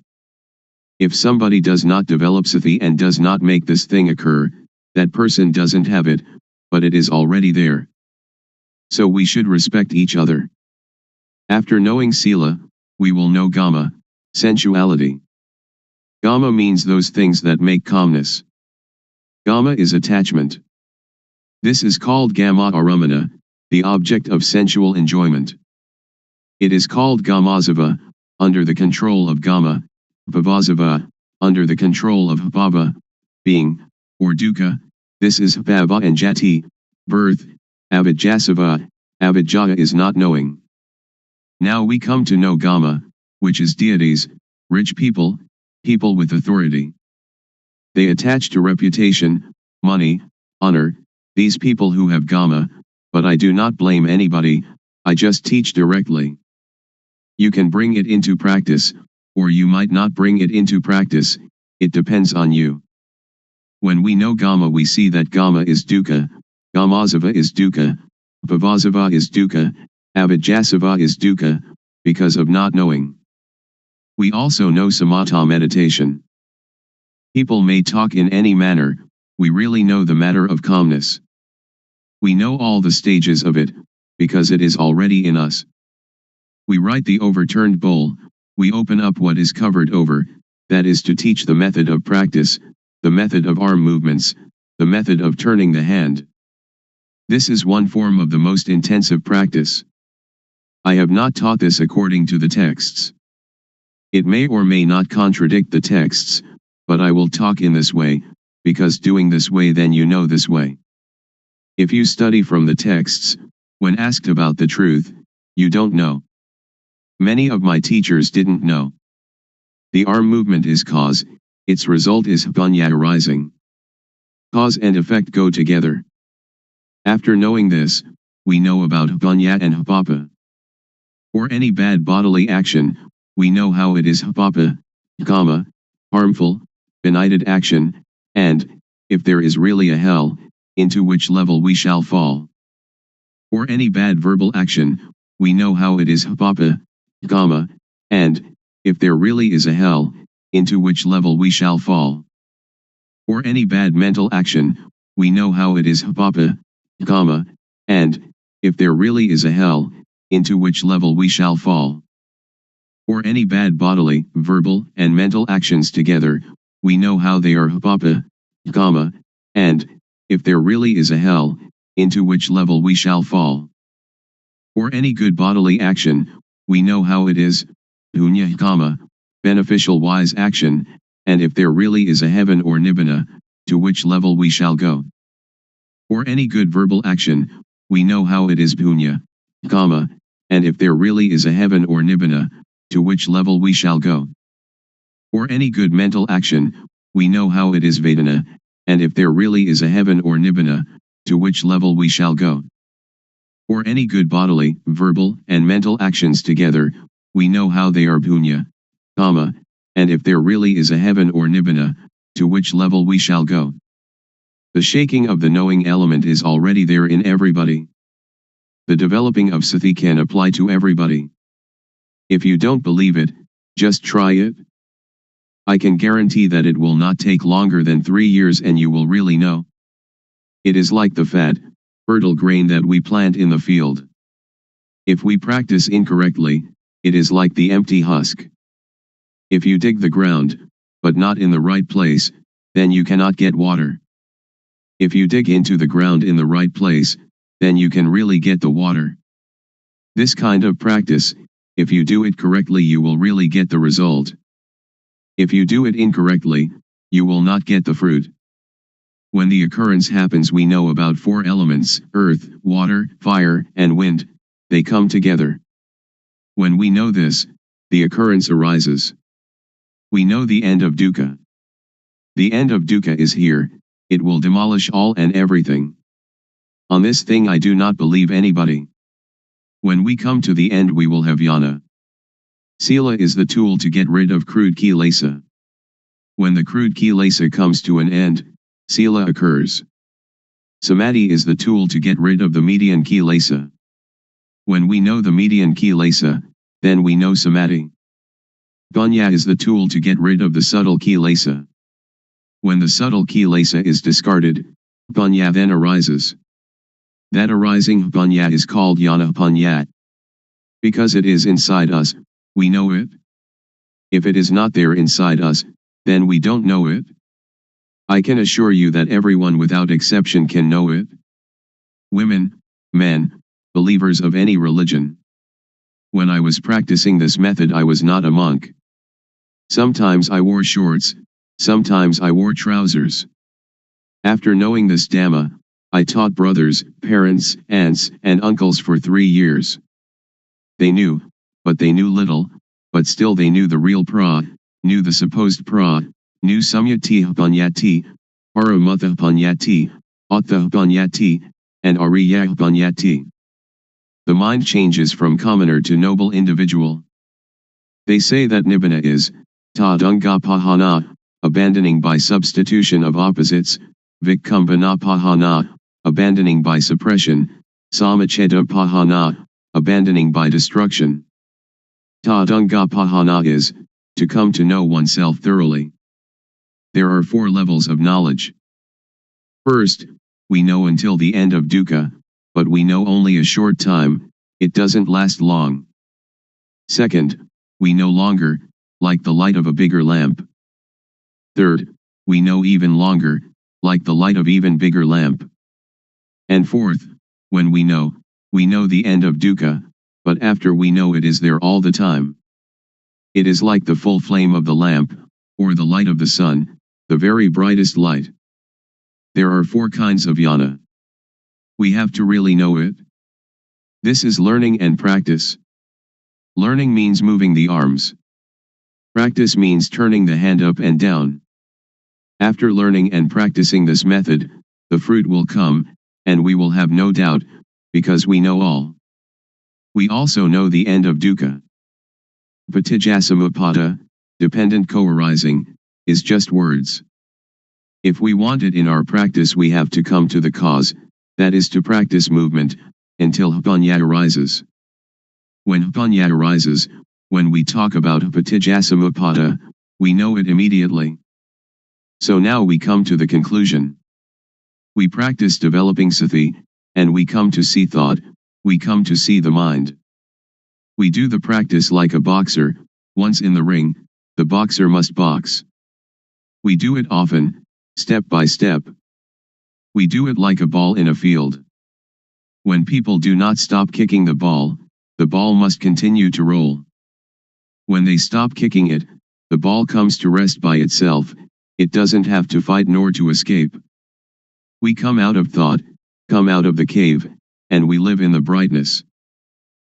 If somebody does not develop sati and does not make this thing occur, that person doesn't have it, but it is already there. So we should respect each other. After knowing sila, we will know gama, sensuality. Gama means those things that make calmness. Gama is attachment. This is called gama aramana, the object of sensual enjoyment. It is called gamazava, under the control of gama, bhavasava, under the control of bhava, being, or dukkha, this is bhava and jati, birth, avijjasava, avijjaya is not knowing. Now we come to know gama, which is deities, rich people, people with authority. They attach to reputation, money, honor, these people who have gama, but I do not blame anybody, I just teach directly. You can bring it into practice, or you might not bring it into practice, it depends on you. When we know gama we see that gama is dukkha, gamazava is dukkha, bhavasava is dukkha, avijjasava is dukkha, because of not knowing. We also know samatha meditation. People may talk in any manner, we really know the matter of calmness. We know all the stages of it, because it is already in us. We write the overturned bowl, we open up what is covered over, that is to teach the method of practice, the method of arm movements, the method of turning the hand. This is one form of the most intensive practice. I have not taught this according to the texts. It may or may not contradict the texts, but I will talk in this way, because doing this way then you know this way. If you study from the texts, when asked about the truth, you don't know. Many of my teachers didn't know. The arm movement is cause, its result is panya arising. Cause and effect go together. After knowing this, we know about panya and hapapa. Or any bad bodily action, we know how it is hapapa, kama, harmful, benighted action, and, if there is really a hell, into which level we shall fall. Or any bad verbal action, we know how it is hapapa, kama, and, if there really is a hell, into which level we shall fall. Or any bad mental action, we know how it is hapapa, kama, and, if there really is a hell, into which level we shall fall. Or any bad bodily, verbal, and mental actions together, we know how they are hapapa, kama, and, if there really is a hell, into which level we shall fall. Or any good bodily action, we know how it is, punya kama, beneficial wise action, and if there really is a heaven or nibbana, to which level we shall go. Or any good verbal action, we know how it is punya, kama, and if there really is a heaven or nibbana, to which level we shall go. Or any good mental action, we know how it is vedana, and if there really is a heaven or nibbana, to which level we shall go. Or any good bodily, verbal, and mental actions together, we know how they are punya, kama, and if there really is a heaven or nibbana, to which level we shall go. The shaking of the knowing element is already there in everybody. the developing of sati can apply to everybody. If you don't believe it, just try it. I can guarantee that it will not take longer than 3 years and you will really know. It is like the fat, fertile grain that we plant in the field. If we practice incorrectly, it is like the empty husk. If you dig the ground, but not in the right place, then you cannot get water. If you dig into the ground in the right place, then you can really get the water. This kind of practice, if you do it correctly, you will really get the result. If you do it incorrectly, you will not get the fruit. When the occurrence happens, we know about 4 elements: earth, water, fire, and wind. They come together. When we know this, the occurrence arises. We know the end of dukkha. The end of dukkha is here. It will demolish all and everything. On this thing I do not believe anybody. When we come to the end, we will have jnana. Sila is the tool to get rid of crude kilesa. When the crude kilesa comes to an end, sila occurs. Samadhi is the tool to get rid of the median kilesa. When we know the median kilesa, then we know samadhi. Panya is the tool to get rid of the subtle kilesa. When the subtle kilesa is discarded, panya then arises. That arising panya is called jnana panya. Because it is inside us, we know it. If it is not there inside us, then we don't know it. I can assure you that everyone without exception can know it. Women, men, believers of any religion. When I was practicing this method, I was not a monk. Sometimes I wore shorts, sometimes I wore trousers. After knowing this Dhamma, I taught brothers, parents, aunts, and uncles for 3 years. They knew, but they knew little, but still they knew the real pra, knew the supposed pra, knew samyati panyati, paramutha panyati, attha panyati, and ariya panyati. The mind changes from commoner to noble individual. They say that nibbana is tadunga pahana, abandoning by substitution of opposites, vikkumbana pahana, abandoning by suppression, samacheda pahana, abandoning by destruction. Tadunga pahana is to come to know oneself thoroughly. There are 4 levels of knowledge. First, we know until the end of dukkha, but we know only a short time, it doesn't last long. Second, we know longer, like the light of a bigger lamp. Third, we know even longer, like the light of even bigger lamp. And fourth, when we know the end of dukkha, but after we know it is there all the time. It is like the full flame of the lamp, or the light of the sun, the very brightest light. There are 4 kinds of jnana. We have to really know it. This is learning and practice. Learning means moving the arms. Practice means turning the hand up and down. After learning and practicing this method, the fruit will come, and we will have no doubt, because we know all. We also know the end of dukkha. Patijjasamuppada, dependent co-arising, is just words. If we want it in our practice, we have to come to the cause, that is to practice movement, until panya arises. When panya arises, when we talk about patijjasamuppada, we know it immediately. So now we come to the conclusion. We practice developing sati, and we come to see thought, we come to see the mind. We do the practice like a boxer. Once in the ring, the boxer must box. We do it often, step by step. We do it like a ball in a field. When people do not stop kicking the ball must continue to roll. When they stop kicking it, the ball comes to rest by itself, it doesn't have to fight nor to escape. We come out of thought, come out of the cave, and we live in the brightness.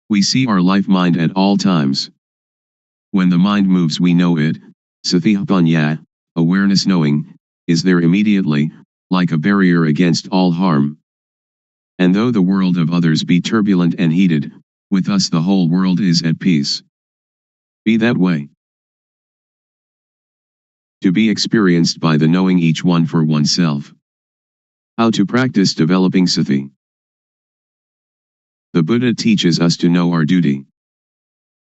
We see our life mind at all times. When the mind moves, we know it. Sati panya, awareness knowing, is there immediately, like a barrier against all harm. And though the world of others be turbulent and heated, with us the whole world is at peace. Be that way. To be experienced by the knowing each one for oneself. How to practice developing sati. The Buddha teaches us to know our duty.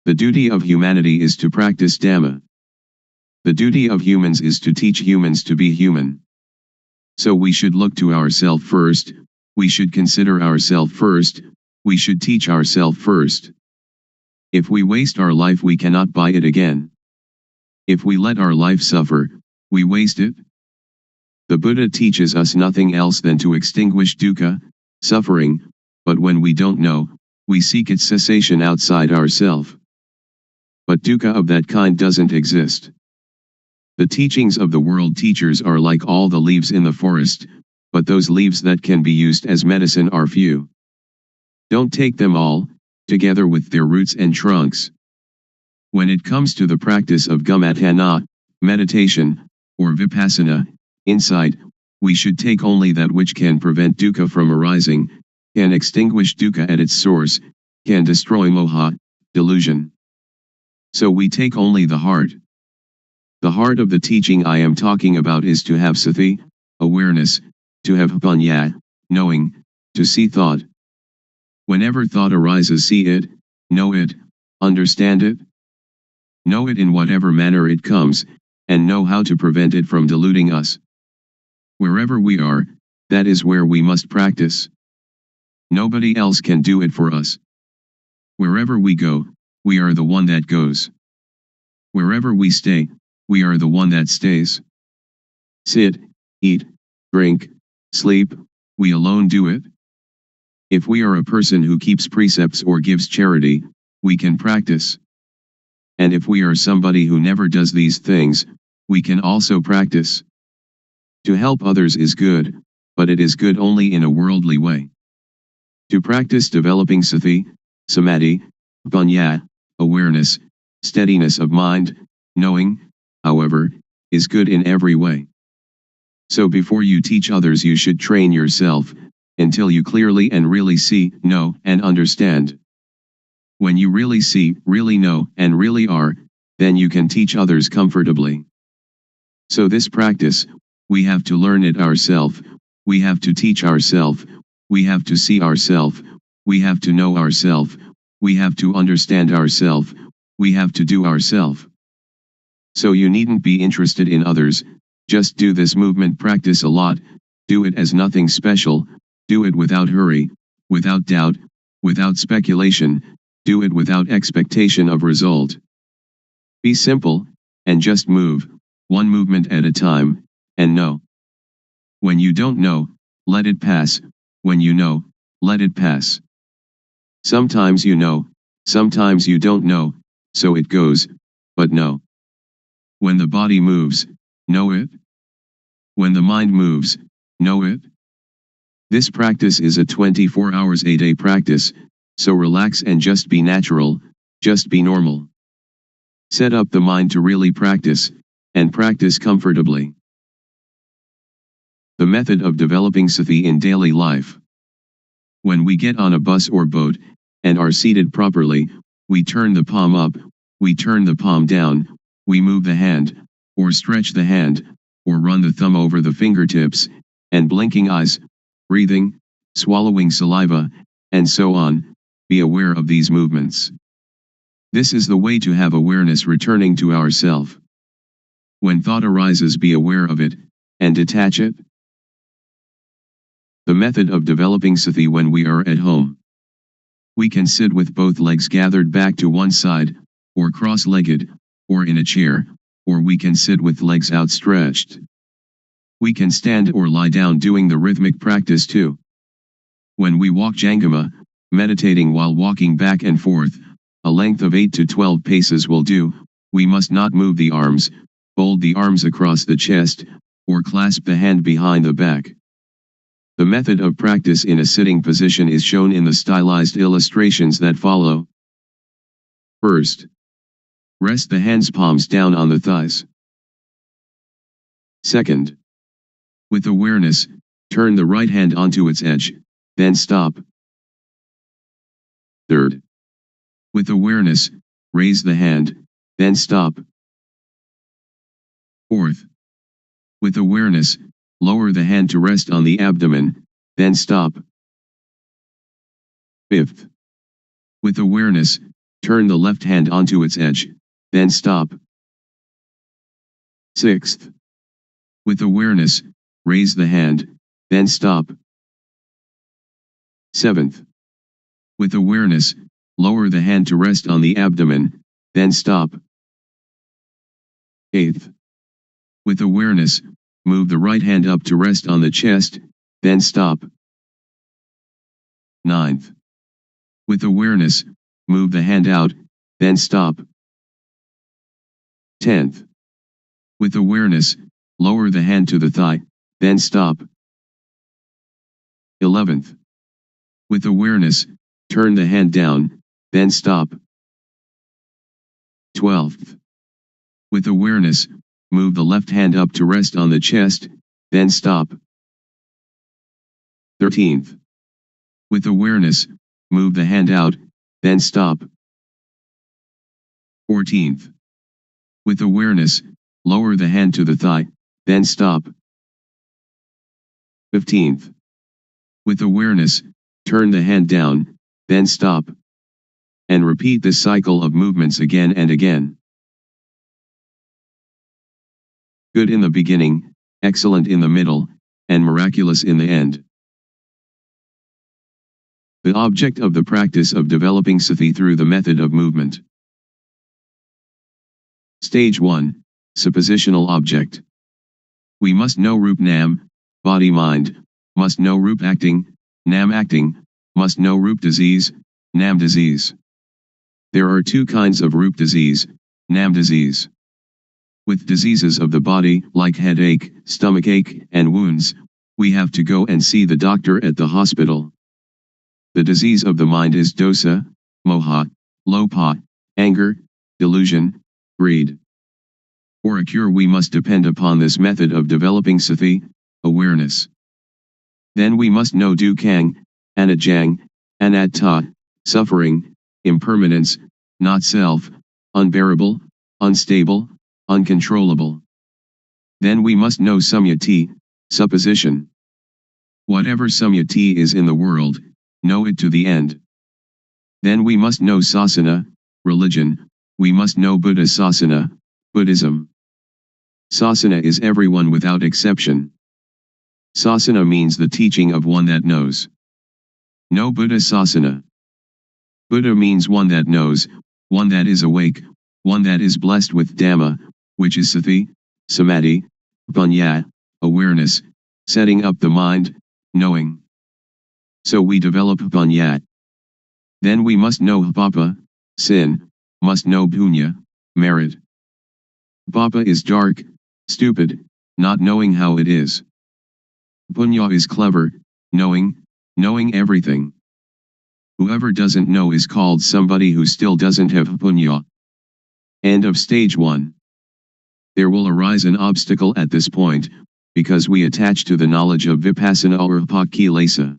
The duty of humanity is to practice Dhamma. The duty of humans is to teach humans to be human. So we should look to ourselves first, we should consider ourselves first, we should teach ourselves first. If we waste our life, we cannot buy it again. If we let our life suffer, we waste it. The Buddha teaches us nothing else than to extinguish dukkha, suffering, but when we don't know, we seek its cessation outside ourselves. But dukkha of that kind doesn't exist. The teachings of the world teachers are like all the leaves in the forest, but those leaves that can be used as medicine are few. Don't take them all, together with their roots and trunks. When it comes to the practice of gammatthana, meditation, or vipassana, insight, we should take only that which can prevent dukkha from arising, can extinguish dukkha at its source, can destroy moha, delusion. So we take only the heart. The heart of the teaching I am talking about is to have sati, awareness, to have panya, knowing, to see thought. Whenever thought arises, see it, know it, understand it. Know it in whatever manner it comes, and know how to prevent it from deluding us. Wherever we are, that is where we must practice. Nobody else can do it for us. Wherever we go, we are the one that goes. Wherever we stay, we are the one that stays. Sit, eat, drink, sleep, we alone do it. If we are a person who keeps precepts or gives charity, we can practice. And if we are somebody who never does these things, we can also practice. To help others is good, but it is good only in a worldly way. To practice developing sati, samadhi, panya, awareness, steadiness of mind, knowing, however, is good in every way. So before you teach others, you should train yourself, until you clearly and really see, know, and understand. When you really see, really know, and really are, then you can teach others comfortably. So this practice, we have to learn it ourselves, we have to teach ourselves, we have to see ourselves, we have to know ourselves, we have to understand ourselves, we have to do ourselves. So you needn't be interested in others, just do this movement practice a lot, do it as nothing special, do it without hurry, without doubt, without speculation, do it without expectation of result. Be simple, and just move, one movement at a time, and know. When you don't know, let it pass, when you know, let it pass. Sometimes you know, sometimes you don't know, so it goes, but know. When the body moves, know it. When the mind moves, know it. This practice is a 24 hours a day practice, so relax and just be natural, just be normal. Set up the mind to really practice, and practice comfortably. The method of developing sati in daily life. When we get on a bus or boat, and are seated properly, we turn the palm up, we turn the palm down, we move the hand, or stretch the hand, or run the thumb over the fingertips, and blinking eyes, breathing, swallowing saliva, and so on. Be aware of these movements. This is the way to have awareness returning to ourself. When thought arises, be aware of it, and detach it. The method of developing sati when we are at home. We can sit with both legs gathered back to one side, or cross-legged, or in a chair, or we can sit with legs outstretched. We can stand or lie down doing the rhythmic practice too. When we walk Jangama, meditating while walking back and forth, a length of 8 to 12 paces will do, we must not move the arms, fold the arms across the chest, or clasp the hand behind the back. The method of practice in a sitting position is shown in the stylized illustrations that follow. First, rest the hands palms down on the thighs. Second, with awareness, turn the right hand onto its edge, then stop. Third, with awareness, raise the hand, then stop. Fourth, with awareness, lower the hand to rest on the abdomen, then stop. Fifth, With awareness, turn the left hand onto its edge, then stop. 6th. With awareness, raise the hand, then stop. 7th. With awareness, lower the hand to rest on the abdomen, then stop. 8th. With awareness, move the right hand up to rest on the chest, then stop. 9th. With awareness, move the hand out, then stop. 10th. With awareness, lower the hand to the thigh, then stop. 11th. With awareness, turn the hand down, then stop. 12th. With awareness, move the left hand up to rest on the chest, then stop. 13th. With awareness, move the hand out, then stop. 14th. With awareness, lower the hand to the thigh, then stop. 15th. With awareness, turn the hand down, then stop. And repeat this cycle of movements again and again. Good in the beginning, excellent in the middle, and miraculous in the end. The object of the practice of developing sati through the method of movement. Stage 1. Suppositional object. We must know Rup Nam, body-mind, must know Rup acting, Nam acting, must know Rup disease, Nam disease. There are two kinds of Rup disease, Nam disease. With diseases of the body, like headache, stomachache, and wounds, we have to go and see the doctor at the hospital. The disease of the mind is dosa, moha, lopa, anger, delusion, greed. For a cure we must depend upon this method of developing sati, awareness. Then we must know dukkang, anajang, anatta, suffering, impermanence, not self, unbearable, unstable, uncontrollable. Then we must know samyati, supposition. Whatever samyati is in the world, know it to the end. Then we must know sasana, religion, we must know Buddha sasana, Buddhism. Sasana is everyone without exception. Sasana means the teaching of one that knows. Know Buddha sasana. Buddha means one that knows, one that is awake, one that is blessed with Dhamma, which is sati, samadhi, panya, awareness, setting up the mind, knowing. So we develop panya. Then we must know papa, sin, must know punya, merit. Papa is dark, stupid, not knowing how it is. Punya is clever, knowing everything. Whoever doesn't know is called somebody who still doesn't have punya. End of stage 1. There will arise an obstacle at this point, because we attach to the knowledge of Vipassana or Kilesa.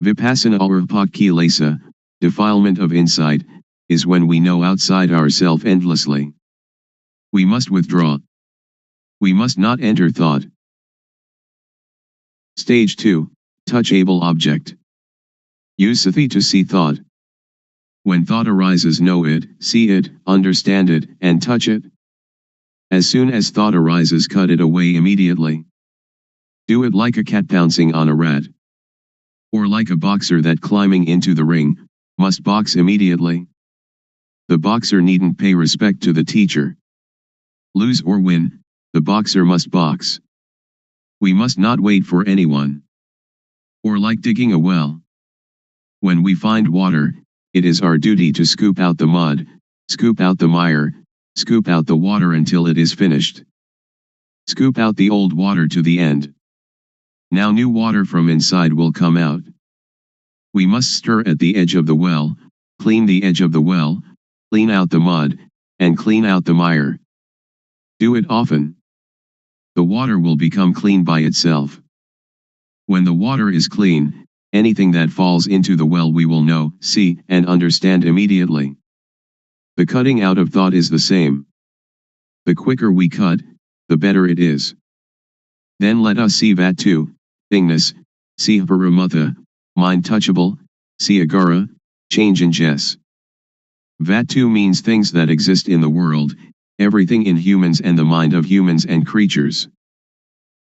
Vipassana or Kilesa, defilement of insight, is when we know outside ourself endlessly. We must withdraw. We must not enter thought. Stage 2, touchable object. Use sati to see thought. When thought arises, know it, see it, understand it, and touch it. As soon as thought arises, cut it away immediately. Do it like a cat pouncing on a rat. Or like a boxer that climbing into the ring, must box immediately. The boxer needn't pay respect to the teacher. Lose or win, the boxer must box. We must not wait for anyone. Or like digging a well. When we find water, it is our duty to scoop out the mud, scoop out the mire, scoop out the water until it is finished. Scoop out the old water to the end. Now new water from inside will come out. We must stir at the edge of the well, clean the edge of the well, clean out the mud, and clean out the mire. Do it often. The water will become clean by itself. When the water is clean, anything that falls into the well we will know, see, and understand immediately. The cutting out of thought is the same. The quicker we cut, the better it is. Then let us see Vatu, thingness, see Paramutha, mind touchable, see Agara, change in Jess. Vatu means things that exist in the world, everything in humans and the mind of humans and creatures.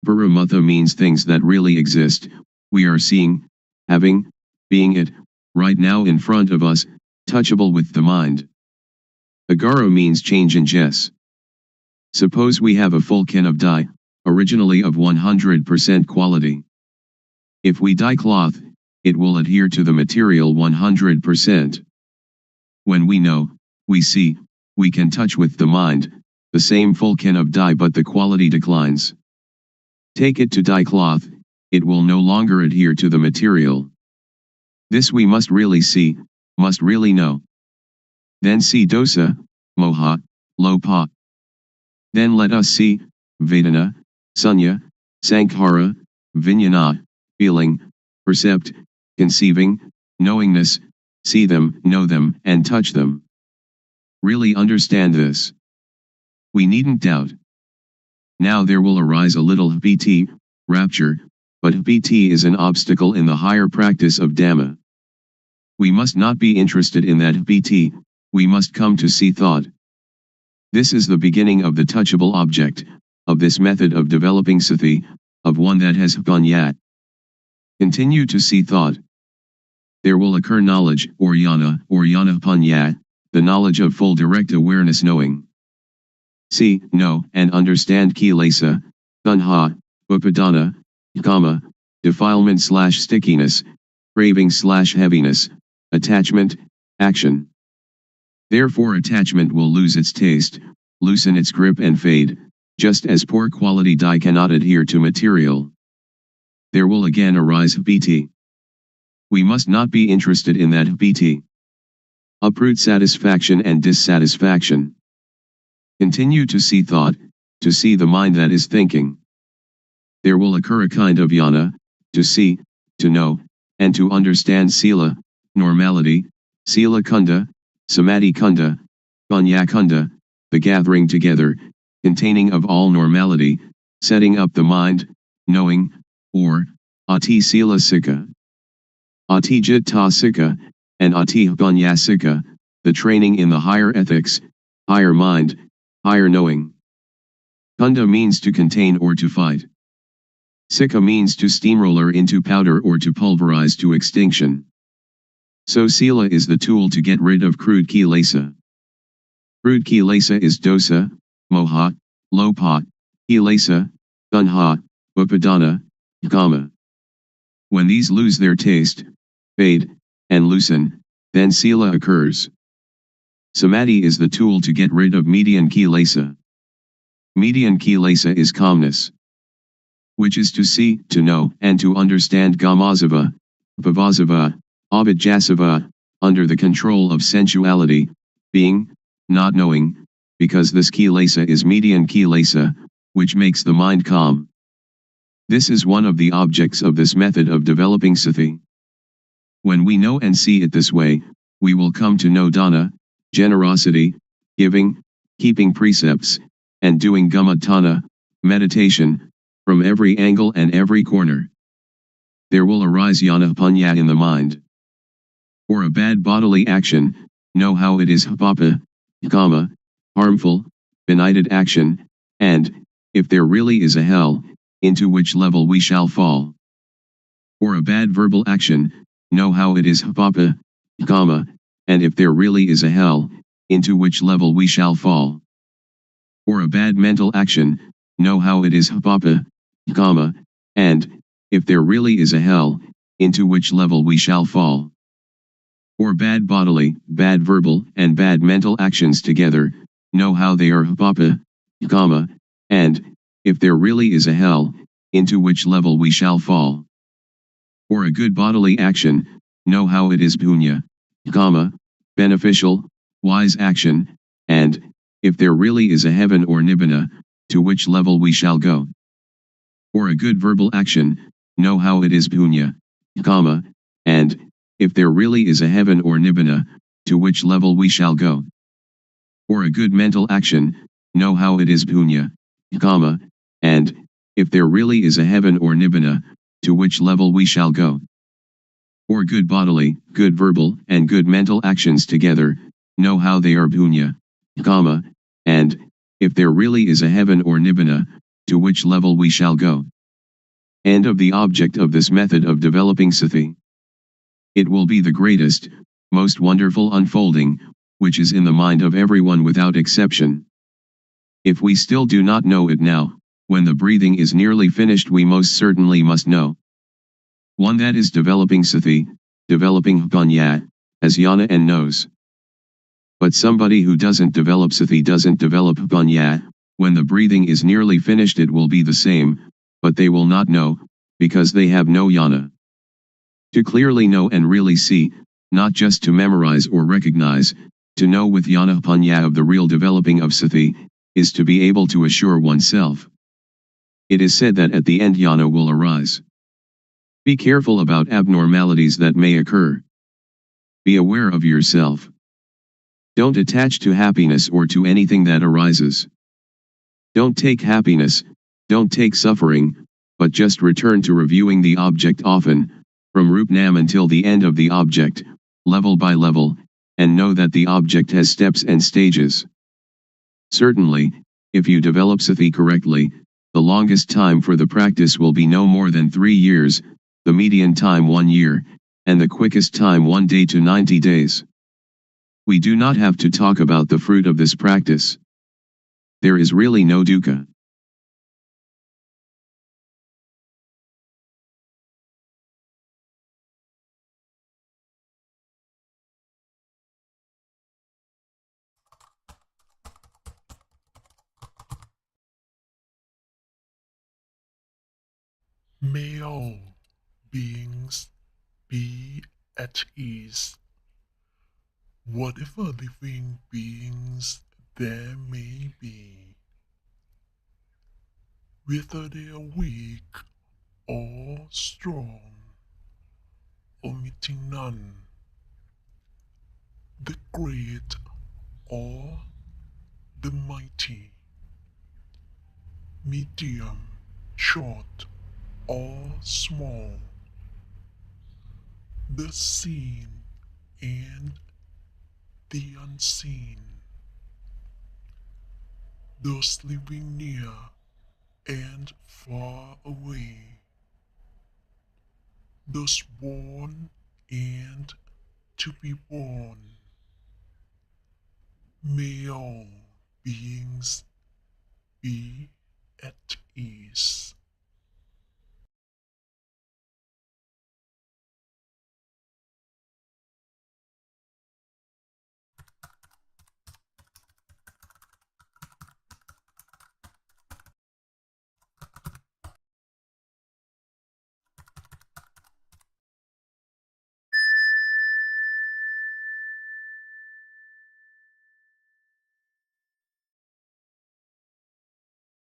Paramutha means things that really exist, we are seeing, having, being it, right now in front of us, touchable with the mind. Agara means change in Jess. Suppose we have a full can of dye, originally of 100% quality. If we dye cloth, it will adhere to the material 100%. When we know, we see, we can touch with the mind, the same full can of dye but the quality declines. Take it to dye cloth, it will no longer adhere to the material. This we must really see, must really know. Then see dosa, moha, lopa. Then let us see, vedana, sunya, sankhara, vijnana, feeling, percept, conceiving, knowingness, see them, know them, and touch them. Really understand this. We needn't doubt. Now there will arise a little bhiti, rapture, but bhiti is an obstacle in the higher practice of Dhamma. We must not be interested in that bhiti, we must come to see thought. This is the beginning of the touchable object, of this method of developing sati, of one that has panyat. Continue to see thought. There will occur knowledge, or jnana panyat, the knowledge of full direct awareness knowing. See, know, and understand kilesa, tanha, upadana, kama, defilement/stickiness, craving/heaviness, attachment, action. Therefore attachment will lose its taste, loosen its grip and fade, just as poor quality dye cannot adhere to material. There will again arise bhiti. We must not be interested in that bhiti. Uproot satisfaction and dissatisfaction. Continue to see thought, to see the mind that is thinking. There will occur a kind of jnana, to see, to know, and to understand sila, normality, sila kunda, samadhi kunda, panya kunda, the gathering together, containing of all normality, setting up the mind, knowing, or, ati sila sikha. Ati jitta sikha, and ati panya sikha, the training in the higher ethics, higher mind, higher knowing. Kunda means to contain or to fight. Sikha means to steamroller into powder or to pulverize to extinction. So sila is the tool to get rid of crude kilesa. Crude kilesa is dosa, moha, lopa, kilesa, tanha, upadana, kama. When these lose their taste, fade, and loosen, then sila occurs. Samadhi is the tool to get rid of median kilesa. Median kilesa is calmness, which is to see, to know, and to understand gamazava, pavasava, abhijasava, under the control of sensuality, being, not knowing, because this kilesa is median kilesa, which makes the mind calm. This is one of the objects of this method of developing sati. When we know and see it this way, we will come to know dana, generosity, giving, keeping precepts, and doing gamatana, meditation, from every angle and every corner. There will arise jnana panya in the mind. For a bad bodily action, know how it is papa, kama, harmful, benighted action, and, if there really is a hell, into which level we shall fall. For a bad verbal action, know how it is papa, kama, and if there really is a hell, into which level we shall fall. For a bad mental action, know how it is papa, kama, and, if there really is a hell, into which level we shall fall. For bad bodily, bad verbal, and bad mental actions together, know how they are papa, kama, and, if there really is a hell, into which level we shall fall. For a good bodily action, know how it is punya, kama, beneficial, wise action, and, if there really is a heaven or nibbana, to which level we shall go. For a good verbal action, know how it is punya, kama, and, if there really is a heaven or nibbana, to which level we shall go. For a good mental action, know how it is punya, kama, and, if there really is a heaven or nibbana, to which level we shall go. or good bodily, good verbal, and good mental actions together, know how they are punya, kama, and, if there really is a heaven or nibbana, to which level we shall go. End of the object of this method of developing sati. It will be the greatest, most wonderful unfolding, which is in the mind of everyone without exception. If we still do not know it now, when the breathing is nearly finished we most certainly must know. One that is developing sati, developing panya, as yana and knows. But somebody who doesn't develop sati doesn't develop panya, when the breathing is nearly finished it will be the same, but they will not know, because they have no yana. To clearly know and really see, not just to memorize or recognize, to know with yana panya of the real developing of sati, is to be able to assure oneself. It is said that at the end yana will arise. Be careful about abnormalities that may occur. Be aware of yourself. Don't attach to happiness or to anything that arises. Don't take happiness, don't take suffering, but just return to reviewing the object often, from Rupnam until the end of the object, level by level, and know that the object has steps and stages. Certainly, if you develop sati correctly, the longest time for the practice will be no more than 3 years, the median time 1 year, and the quickest time 1 day to 90 days. We do not have to talk about the fruit of this practice. There is really no dukkha. May all beings be at ease. Whatever living beings there may be, whether they are weak or strong, omitting none, the great or the mighty, medium, short or small, the seen and the unseen, those living near and far away, those born and to be born, may all